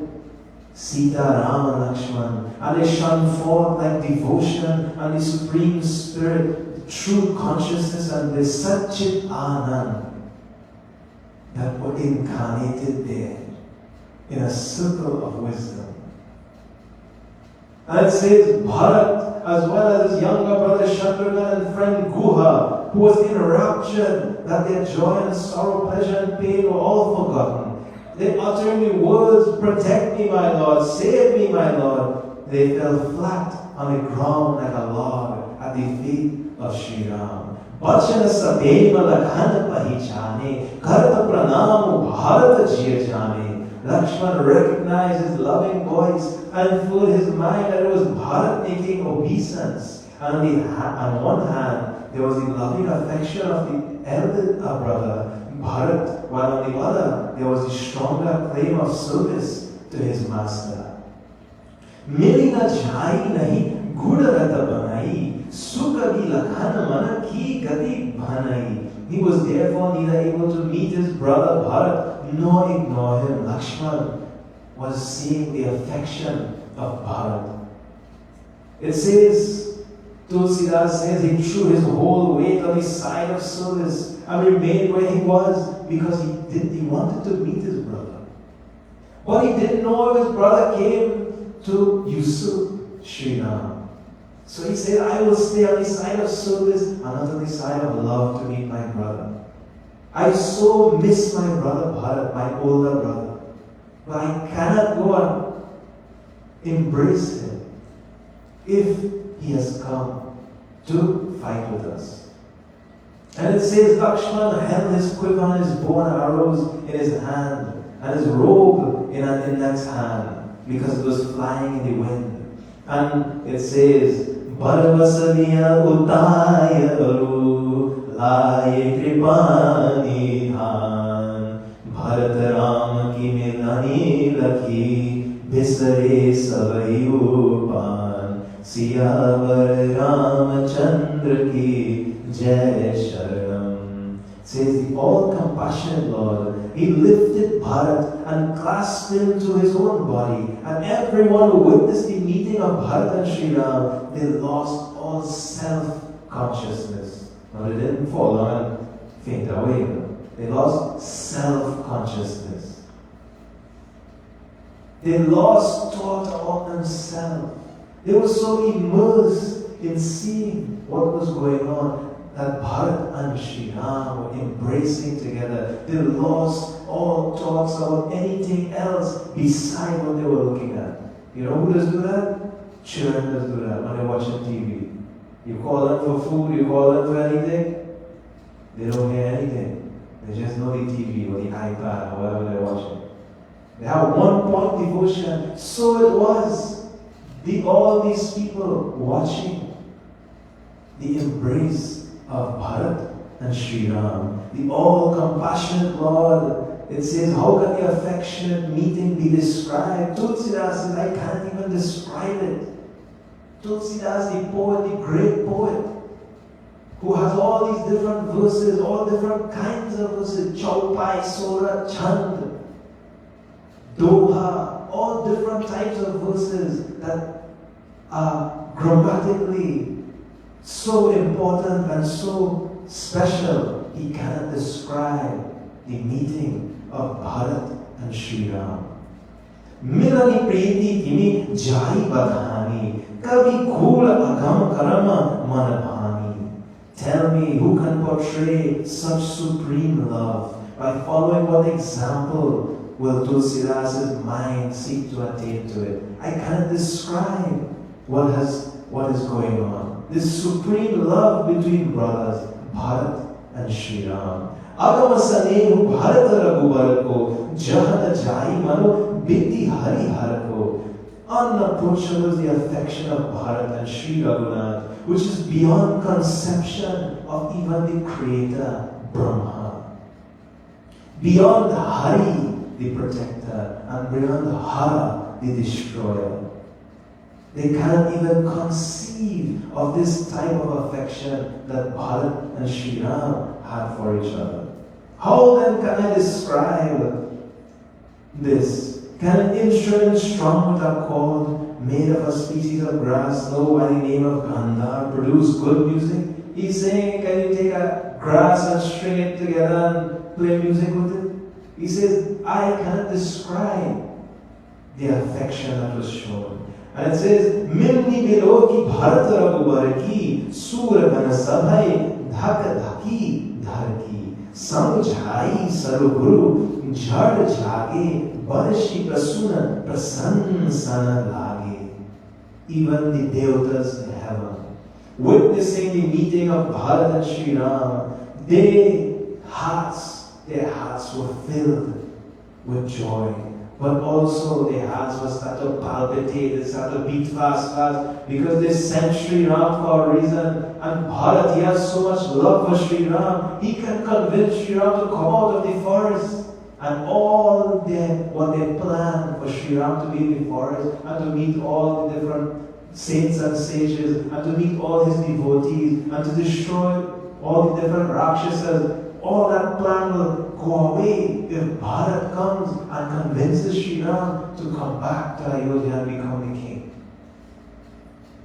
Sita, Ram and Lakshman, and they shone forth like devotion and the supreme spirit, the true consciousness and the Satchit Anand that were incarnated there in a circle of wisdom. And it says Bharat, as well as his younger brother Shatrughan and friend Guha, who was enraptured that their joy and sorrow, pleasure and pain were all forgotten. They uttered the words, protect me, my Lord, save me, my Lord. They fell flat on the ground like a log at the feet of Sri Ram. Bachana sabema lakhana pahichane, karta pranamu bharat jiya jane. Lakshman recognized his loving voice and filled his mind that it was Bharat making obeisance. And on one hand, there was the loving affection of the elder brother, Bharat, while on the other, there was the stronger claim of service to his master. Milina jai nahi gudagata banai, sukadi lakhana mana ki gati bhanai. He was therefore neither able to meet his brother Bharat nor ignore him. Lakshman was seeing the affection of Bharat. It says, Tulsidas says he threw his whole weight on the side of service and remained where he was because he wanted to meet his brother. But he didn't know if his brother came to usurp Sri Ram. So he said, I will stay on the side of service and not on the side of love to meet my brother. I so miss my brother Bharat, my older brother. But I cannot go and embrace him if he has come to fight with us. And it says Lakshman held his quiver and his bow and arrows in his hand and his robe in an index hand. because it was flying in the wind. And it says, Barvasaniya utayaru laye kripani dhan Bharat Raam ki milani lakhi bisare savai upan Siyavar Ramachandra ki jai sharanam. Says the all-compassionate Lord, He lifted Bharat and clasped him to His own body. And everyone who witnessed the meeting of Bharat and Sri Ram, they lost all self-consciousness. Now they didn't fall down and faint away. They lost self-consciousness. They lost thought of themselves. They were so immersed in seeing what was going on that Bharat and Sri Ram were embracing together. They lost all thoughts about anything else beside what they were looking at. You know who does do that? Children does do that when they're watching TV. You call them for food, you call them for anything, they don't hear anything. They just know the TV or the iPad or whatever they're watching. They have one point devotion. So it was. All these people watching the embrace of Bharat and Sri Ram, the all-compassionate Lord. It says, how can the affectionate meeting be described? Tulsidas says, I can't even describe it. Tulsidas, the poet, the great poet, who has all these different verses, all different kinds of verses, Chaupai, Sora, Chand, Doha, all different types of verses that are grammatically so important and so special. He cannot describe the meeting of Bharat and Sri Ram. Milani priti timi jai badhani, kabi khul agam karama manabhani. Tell me, who can portray such supreme love? By following what example will Tulsidas' mind seek to attain to it? I cannot describe what is going on. This supreme love between brothers, Bharat and Sri Ram. Agamasanehu Bharat Raghubarako, Jahana Jai Mano Biti Hari Harako. Unapproachable is the affection of Bharat and Sri Raghunath, which is beyond conception of even the Creator, Brahma. Beyond Hari, the protector, and beyond Hara, the destroyer. They cannot even conceive of this type of affection that Bharat and Sri Ram had for each other. How then can I describe this? Can an instrument strung with a cord, made of a species of grass, know by the name of Gandhar, produce good music? He's saying, can you take a grass and string it together and play music with it? He says, I cannot describe the affection that was shown. And it says, Milni bilo ki Bharat Raghubar ki Sura Gana Sabhai Dhaka Dhaki Dharki Samjhai Saruguru Jhad Jage Barashi Prasuna Prasansana Lage. Even the Devatas in heaven, witnessing the meeting of Bharat and Sri Ram, their hearts were filled with joy. But also their hearts were start to palpitate, they start to beat fast, because they sent Sri Ram for a reason. And Bharat, he has so much love for Sri Ram, he can convince Sri Ram to come out of the forest. And all what they planned for Sri Ram to be in the forest, and to meet all the different saints and sages, and to meet all his devotees, and to destroy all the different Rakshasas, all that plan will go away if Bharat comes and convinces Sri Ram to come back to Ayodhya and become the king.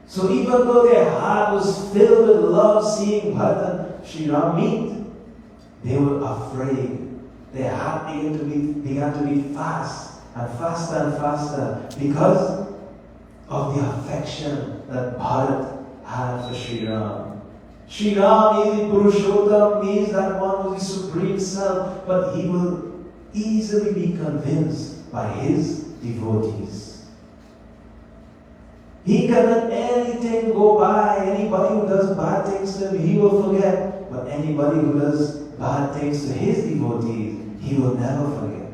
So even though their heart was filled with love seeing Bharat and Sri Ram meet, they were afraid. Their heart began to beat fast and faster and faster because of the affection that Bharat had for Sri Ram. Sri Ram is the Purushottam, means that one was the Supreme Self, but he will easily be convinced by his devotees. He can let anything go by. Anybody who does bad things to him, he will forget. But anybody who does bad things to his devotees, he will never forget.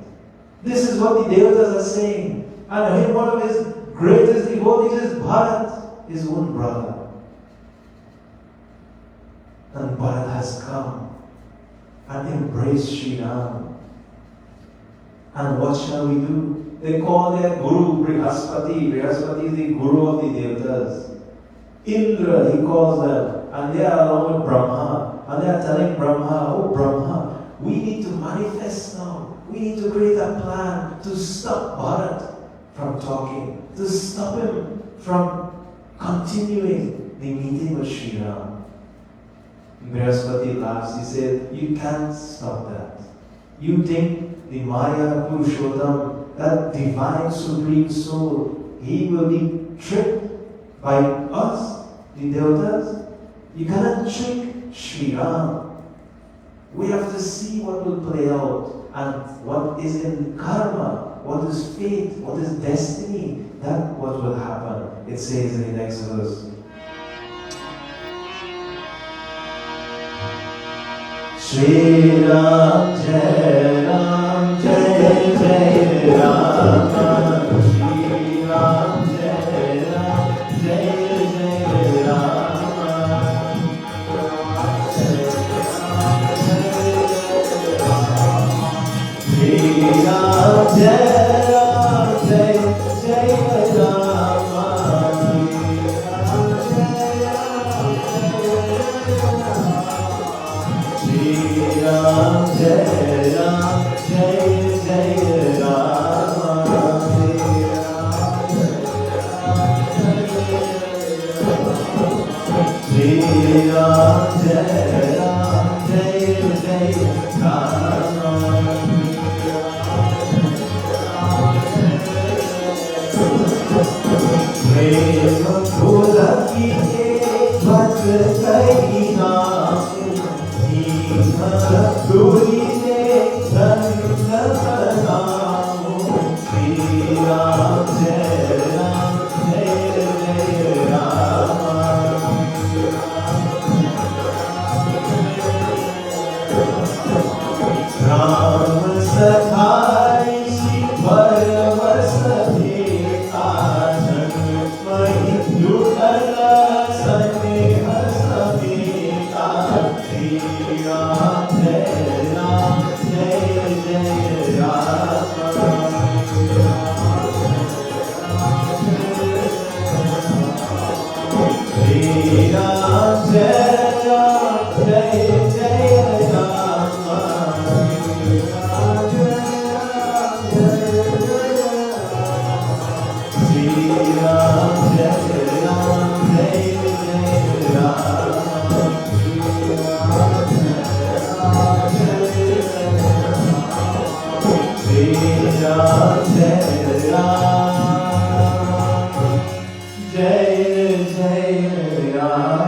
This is what the Devatas are saying. And one of his greatest devotees is Bharat, his own brother. And Bharat has come and embraced Sri Ram. And what shall we do? They call their Guru Brihaspati. Brihaspati is the Guru of the Devatas. Indra, he calls them. And they are along with Brahma. And they are telling Brahma, oh Brahma, we need to manifest now. We need to create a plan to stop Bharat from talking. To stop him from continuing the meeting with Sri Ram. Brihaspati laughs. He said, you can't stop that. You think the Maya Purushottam, that divine supreme soul, he will be tricked by us, the Devatas? You cannot trick Sri Ram. We have to see what will play out and what is in karma, what is fate, what is destiny, that what will happen. It says in the next verse. Shri Ram, Jai Ram, Jai Jai Ram. Shri Ram, Jai Ram, Jai Jai Ram. Shri Ram, Jai Ram, Jai Jai Ram. Shri Ram, Jai Ram, Jai Jai Ram. Shri Ram, Jai Ram, Jai Jai Ram. Prem Bhola ki bhat kai naam. Guri ne dhan naam. Shri Ram, Jai Ram, Jai Jai Ram. Ram sathai paravas bheta janmai dukhala saneha sabheta. Shri Ram, Jai Ram, Jai Jai Ram. Shri Ram, Jai Ram, Jai Jai Ram. Shri Ram, Jai Ram, Jai Jai Ram. Shri Ram, Jai Ram, Jai Jai Ram.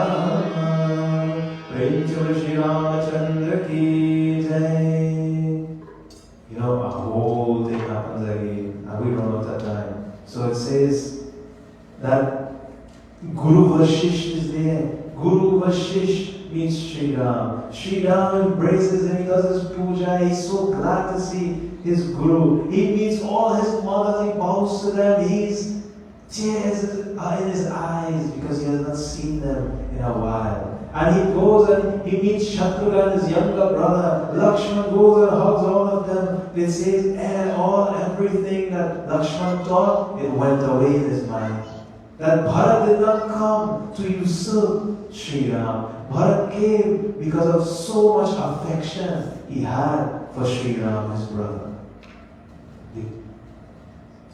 Prem Chalo Shri Ramachandra ki Jai. You know, a whole thing happens again, and we don't have that time. So it says that Guru Vashish is there. Guru Vashish means Sri Ram. Sri Ram embraces him, he does his puja, he's so glad to see his Guru. He meets all his mothers, he bows to them, he's tears in his eyes because he has not seen them in a while. And he goes and he meets Shatrughan, his younger brother. Lakshman goes and hugs all of them. It says everything that Lakshman thought, it went away in his mind. That Bharat did not come to usurp Sri Ram. Bharat came because of so much affection he had for Sri Ram, his brother. The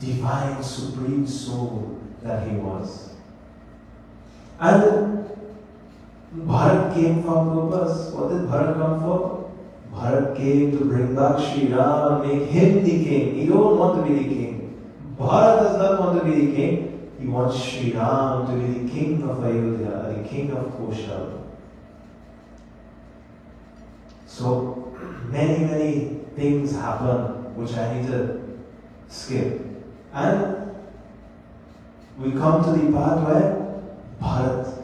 divine supreme soul that he was. And Bharat came for purpose. What did Bharat come for? Bharat came to bring back Sri Ram and make him the king. He don't want to be the king. Bharat does not want to be the king. He wants Sri Ram to be the king of Ayodhya, the king of Koshal. So many things happen which I need to skip. And we come to the part where Bharat,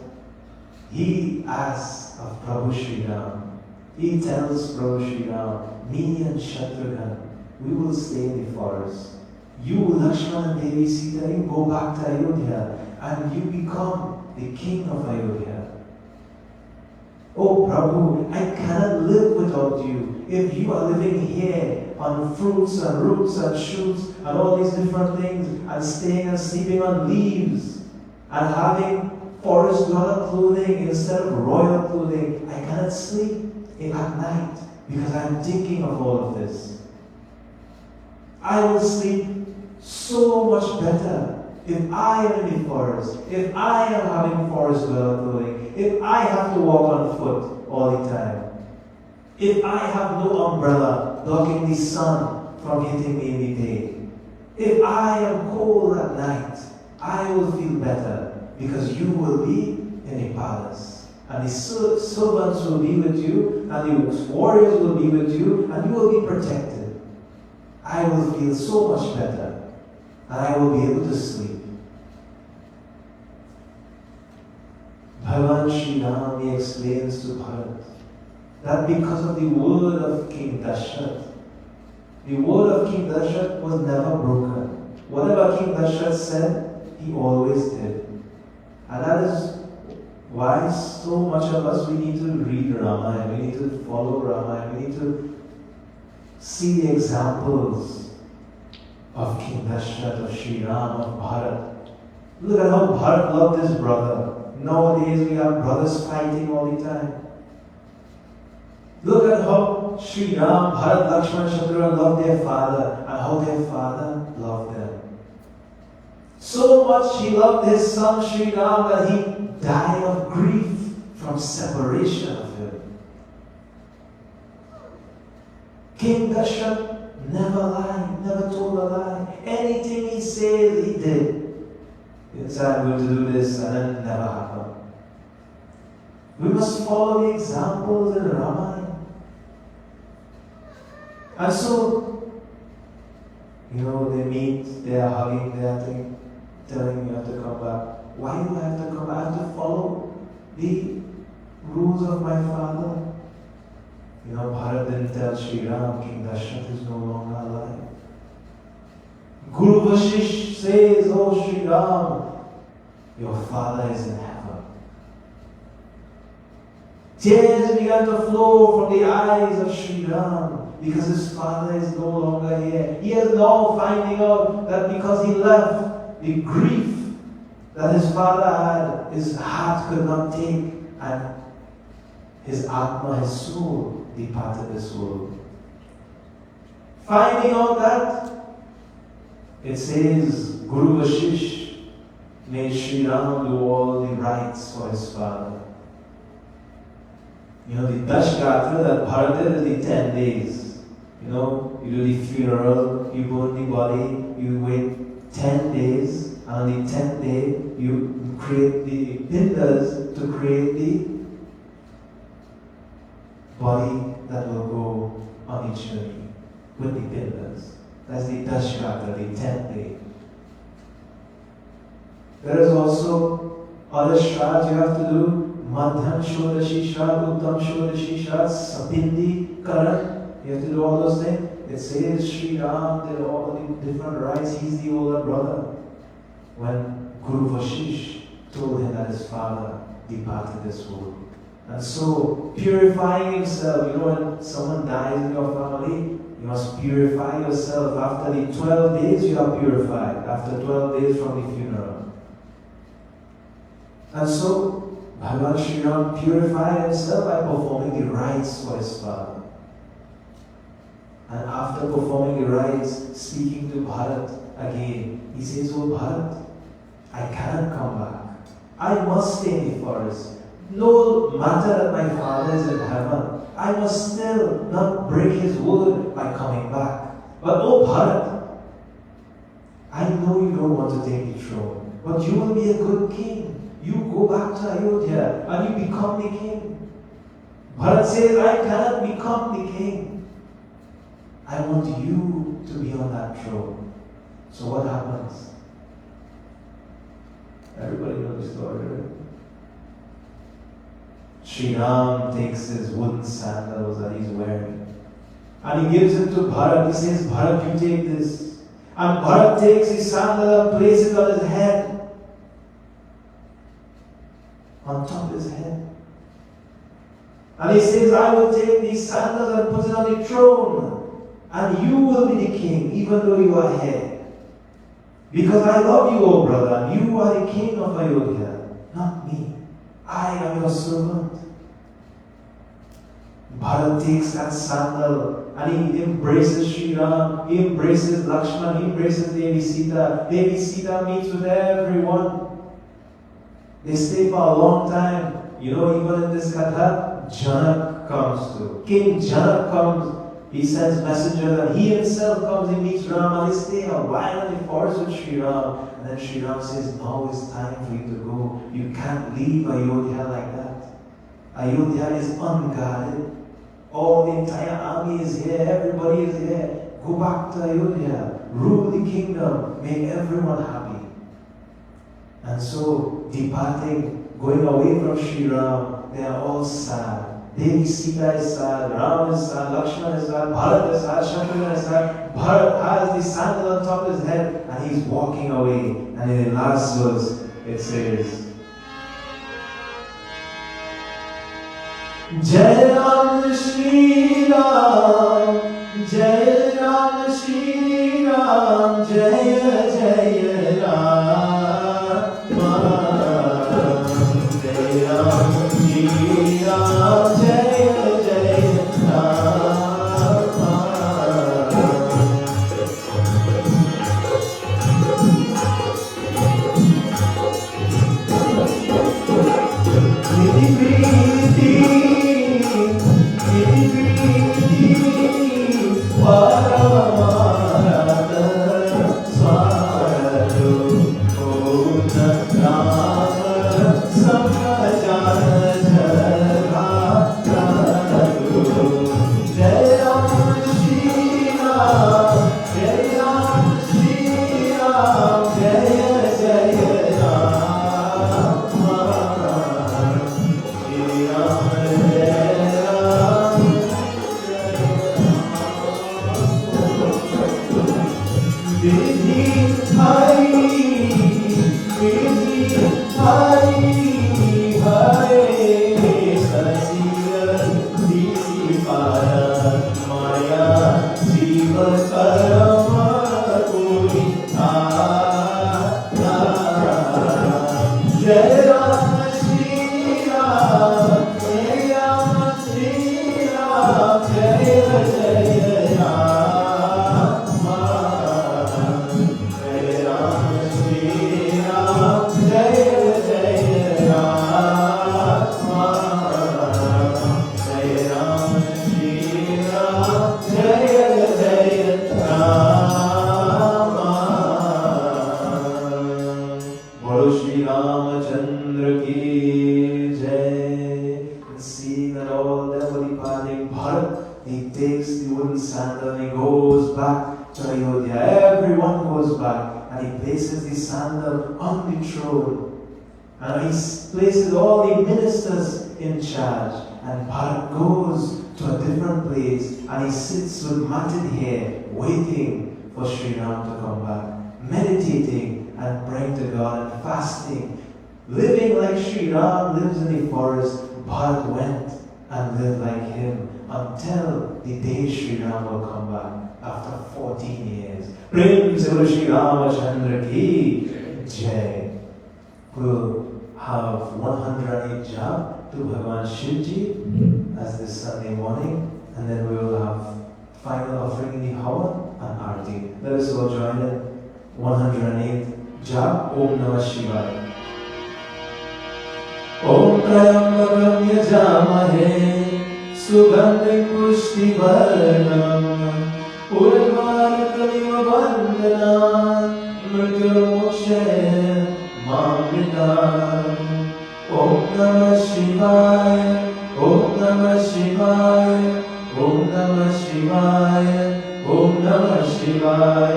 he asks of Prabhu Sri Ram. He tells Prabhu Sri Ram, me and Shatrughan, we will stay in the forest. You, Lakshmana and Devi Sita, you go back to Ayodhya and you become the king of Ayodhya. Oh Prabhu, I cannot live without you. If you are living here on fruits and roots and shoots and all these different things and staying and sleeping on leaves and having forest dweller clothing instead of royal clothing, I cannot sleep at night because I'm thinking of all of this. I will sleep so much better if I am in the forest, if I am having forest dweller clothing, if I have to walk on foot all the time, if I have no umbrella blocking the sun from hitting me in the day, if I am cold at night, I will feel better because you will be in a palace. And the servants will be with you, and the warriors will be with you, and you will be protected. I will feel so much better, and I will be able to sleep. Bhagavan Sri Ram, he explains to Bharat that because of the word of King Dashrath, the word of King Dashrath was never broken. Whatever King Dashrath said, he always did. And that is why so much of us, we need to read Ramayan, we need to follow Ramayan, we need to see the examples of King Dashrath, of Sri Ram, of Bharat. Look at how Bharat loved his brother. Nowadays we have brothers fighting all the time. Look at how Sri Ram, Bharat, Lakshmana, Shatrughan loved their father and how their father loved them. So much he loved his son Sri Ram that he died of grief from separation of him. King Dashrath never lied, never told a lie. Anything he said, he did. He said, I'm going to do this, and then it never happened. We must follow the examples in Ramayan. And so, they meet, they are hugging, they are telling me you have to come back. Why do I have to come back? I have to follow the rules of my father. Bharat didn't tell Sri Ram, King Dashrath is no longer alive. Guru Vashish says, oh Sri Ram, your father is in heaven. Tears began to flow from the eyes of Sri Ram because his father is no longer here. He is now finding out that because he left, the grief that his father had, his heart could not take, and his Atma, his soul, departed this world. Finding out that, it says, Guru Vashish made Sri Ram do all the rites for his father. The Dashgatra that Bharat did is the 10 days. You do the funeral, you burn the body, you wait 10 days, and on the 10th day, you create the pindars to create the body that will go on each journey with the pindars. That's the Dashgatra, the 10th day. There is also other shreds you have to do. Madhyam Shodashi Shrad, Uttam Shodashi Shrad, Sapindi Karan. You have to do all those things. It says Sri Ram did all the different rites. He's the older brother. When Guru Vashish told him that his father departed this world. And so, purifying himself, when someone dies in your family, you must purify yourself. After the 12 days, you are purified. After 12 days from the funeral. And so, Bhagavan Sri Ram purified himself by performing the rites for his father. And after performing the rites, speaking to Bharat again, he says, oh Bharat, I cannot come back. I must stay in the forest. No matter that my father is in heaven, I must still not break his word by coming back. But oh Bharat, I know you don't want to take the throne, but you will be a good king. You go back to Ayodhya and you become the king. Bharat says, I cannot become the king. I want you to be on that throne. So what happens? Everybody knows the story, right? Sri Ram takes his wooden sandals that he's wearing and he gives it to Bharat. He says, Bharat, you take this. And Bharat takes his sandal and places it on his head. On top of his head. And he says, I will take these sandals and put it on the throne. And you will be the king, even though you are here. Because I love you, O brother, and you are the king of Ayodhya, not me. I am your servant. Bharat takes that sandal and he embraces Sri Ram, he embraces Lakshman, he embraces Devi Sita. Devi Sita meets with everyone. They stay for a long time. You know, even in this Katha, Janak comes too. King Janak comes. He sends messengers and he himself comes, he meets Ram, and they stay a while in the forest with Sri Ram. And then Sri Ram says, now is time for you to go. You can't leave Ayodhya like that. Ayodhya is unguarded. All the entire army is here, everybody is here. Go back to Ayodhya, rule the kingdom, make everyone happy. And so, departing, going away from Sri Ram, they are all sad. Devi Sita is sad, Ram is sad, Lakshman is sad, Bharat is sad, Shatrughan is sad. Bharat has the sandal on top of his head and he's walking away. And in the last verse, it says, Jai Ram Shri Ram, Jai Ram Shri Ram, Jai Jai Ram, Jai Ram Shri Ram, Jai Jai Ram. Living like Sri Ram lives in the forest, Bharat went and lived like him until the day Sri Ram will come back after 14 years. Prem se bolo Shri Ramachandra ki Jai. We'll have 108 jap to Bhagavan Shivji as this Sunday morning, and then we will have final offering in the Havan and Arti. Let us all join in 108 jap. Om Namah Shivaya. Om Trayambakam Yajamahe Sugandhi Pushti Varnam Urvarkamiva Vandana Mrityurmokshe Mamrita. Om Namah Shivaya, Om Namah Shivaya, Om Namah Shivaya, Om Namah Shivaya,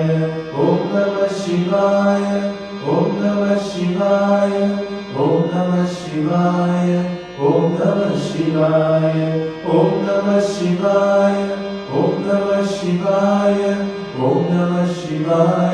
Om Namah Shivaya, Om Namah Shivaya. Om Namah Shivaya, Om Namah Shivaya, Om Namah Shivaya, Om Namah Shivaya, Om Namah Shivaya.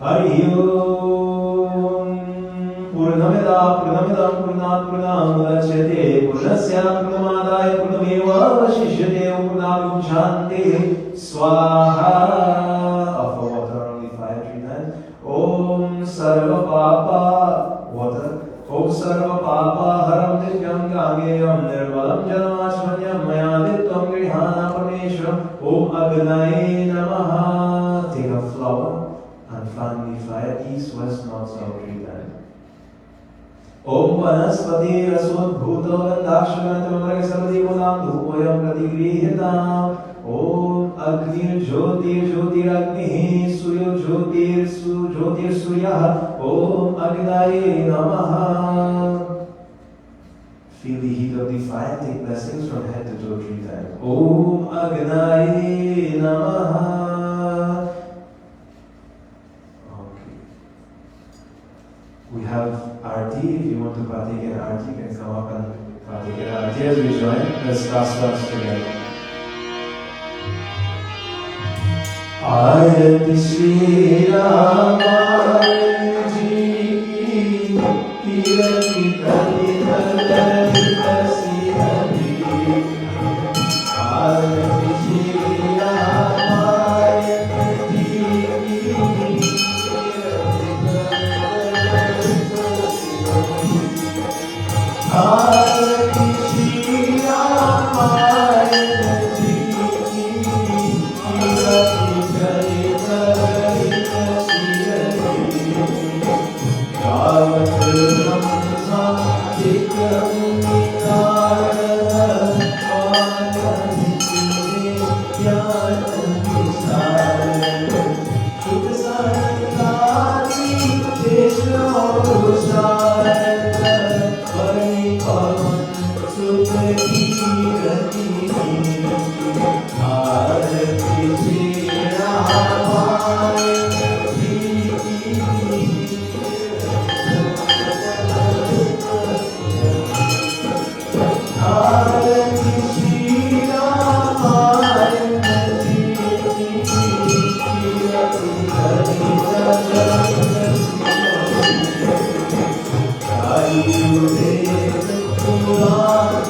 Hari Om. Purnamida Purnamidam Purnat Purnamudachyate Purnasya Purnamadaya Purnameva Vashishyate Purnamam Shanti Swaha. Offer water only 5 times. Om Sarva Papa. Water. Om Sarva Papa Haram Divyam Gageyam Nirmalam Janamashmanyam Mayaditvam Grihana Parmeshwaram. Om Agnaye Namaha. Take a flower and fan me fire east, west, north, south 3 times. Om Vanaspati Rasudbhuto Gandhakshanatamarak Sarvadivunam Dhupoyam Pratigrihitam. Om Agni Jyotir Jyotir Agni Suryo Jyotir Jyotir Suryah. Om Agnaye Namaha. Feel the heat of the fire, take blessings from head to toe 3 times. Om Agnaye Namaha. Okay. We have Arti. If you want to partake in Arti, you can come up and partake in Arti as we join. Let's last us together. Arati Shri Ramayan Ji Ki Kirati Kali Kali Kasiyati. Arati Shri Ramayan Ji Ki Arati Shri Ramayan Ji Ki Kirati Kali Kali Kasiyati. Yavat Brahma Dikam Nidara Vayani Sune Yatan Visara Shubh Sanatati Deshra Usara Varni Pavan Sukha Kirati. Arati Shri Ramayan Ji Ki Arati Shri Ramayan Ji Ki Kirati Kali Ayurveda Purana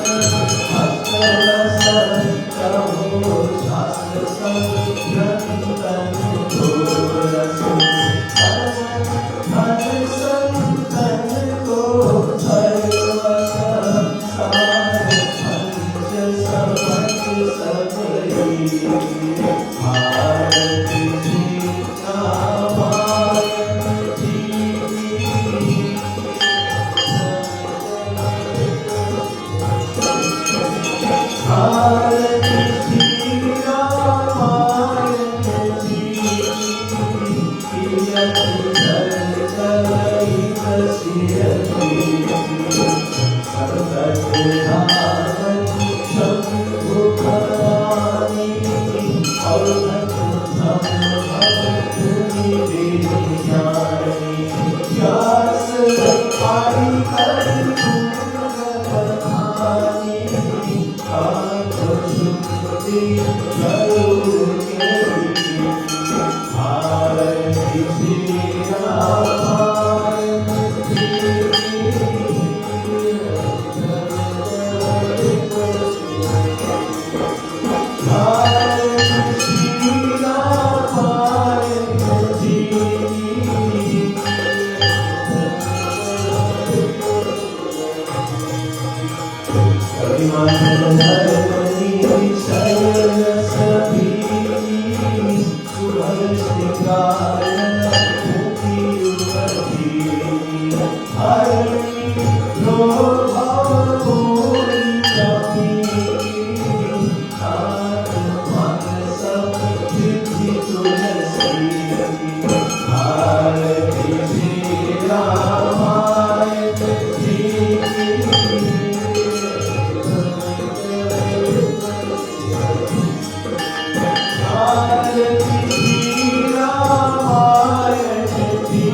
Ashtra Santaho Shastra Santantan Gorasu Santan Santan Ko Sarvasam Santan Santan Sabari. Arati Shri Ramayan Ji Arati Shri Ramayan Ji Kirati Kali Kali Kasiyati. Sarvadhavan Shambhu Bhavani Aurvatam Bhavani Vediyani. Vyasa Adi Kali Bhavani Kato Shukti Garukeri. Arati Shri Ramayan Ji Arati Shri Ramayan Ji Abhimanandharmani Shayana Sabhini Subhashnikaya Mukti Yuvati. Hari Lobhavapuri Kami Manasa Siddhi Tulasi. Arati Shri Ramayan Ji Arati Shri Ramayan Ji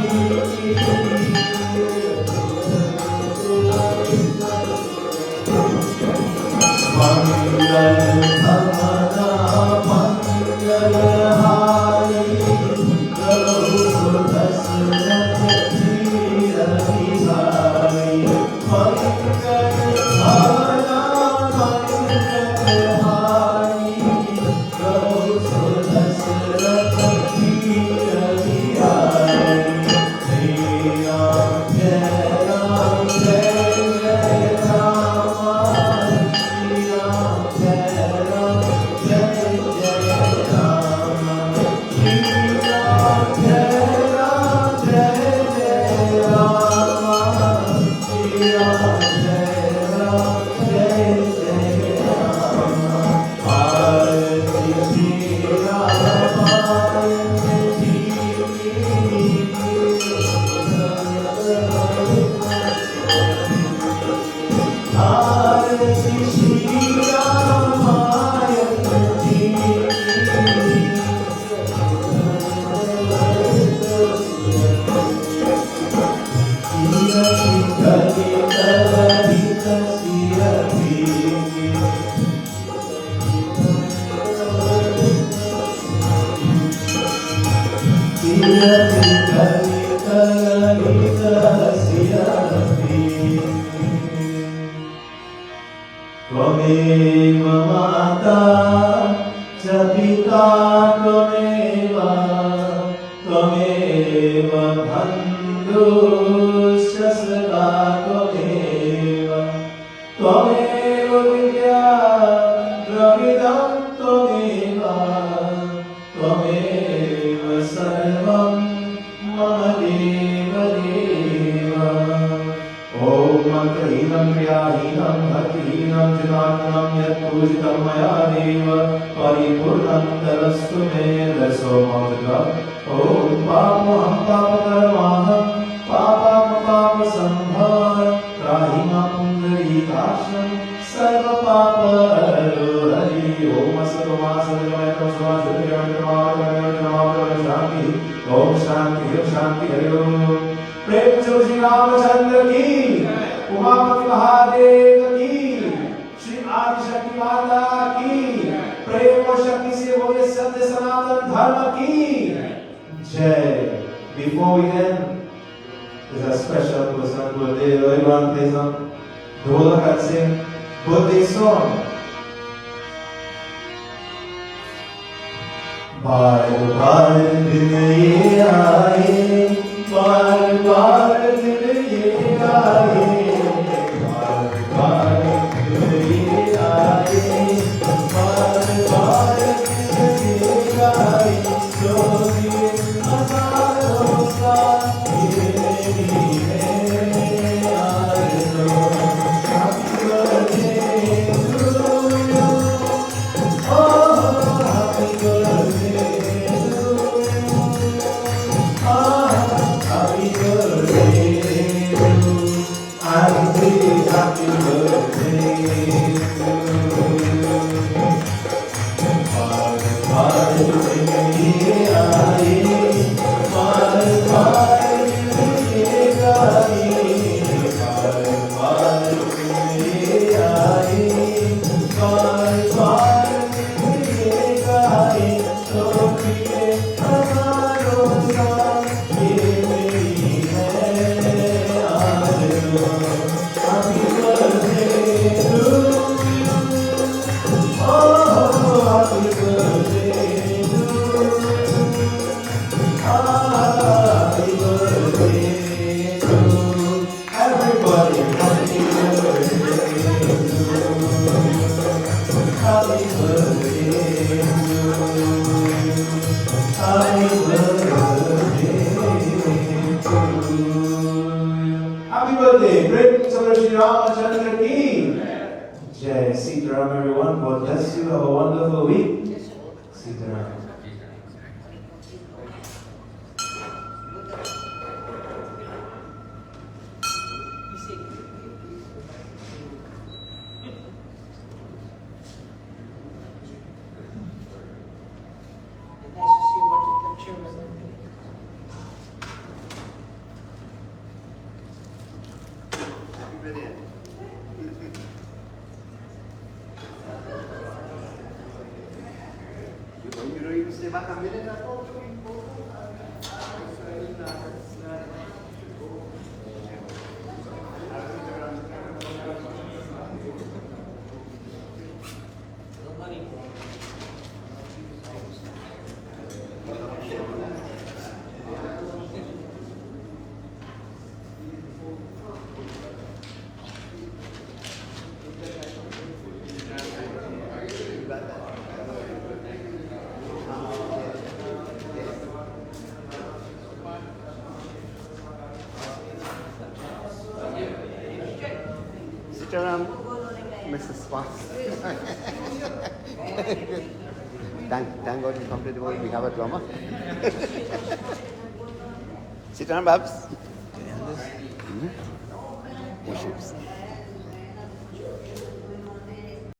त्वमेव माता च पिता त्वमेव त्वमेव बन्धुश्च सखा त्वमेव त्वमेव विद्या द्रविडं त्वमेव त्वमेव सर्वं मम देव देव ॐ मन्त्रहीनं क्रियाहीनं भक्तिहीनं जनार्दनं यत् पूजितं मया देव परिपूर्णं तदस्तु मे रसो मौजगः ॐ पापमहं पापकर्माहं पापसम्भव त्राहि मां पुण्डरीकाक्षं सर्वपापहरो हरि ॐ असतो मा सद्गमयतो शान्ति ॐ शान्ति शान्ति हरि ओम प्रेम से श्री रामचंद्र की उमापति महादेव की श्री आदिशक्ति माता की प्रेम और शक्ति से बोले सत्य सनातन धर्म की जय। Before we end, there's a special person birthday. Everyone play some dholak and sing birthday song. बार बार दिन ये आए बार बार दिन ये आए बार बार दिन ये आए बार बार दिन ये आए जो ये हजारों साल ये मेरी है आरज़ू Happy birthday to you oh happy birthday happy birthday happy birthday बार बार दिन ये आए बार बार दिन ये आए बार बार दिन ये आए बार बार दिन ये आए तो ये हजारों साल ये मेरी है आरज़ू Happy birthday to you oh happy birthday to you happy birthday to everybody happy birthday to happy birthday to happy birthday to happy birthday great Shri Ramachandra ki Jai. Sitaram everyone. God bless you. Have a wonderful week. Sitaram. Sitaram, Mrs. Swan. Thank God you come to the world. We have a drummer. Sitaram, Babs. Worships.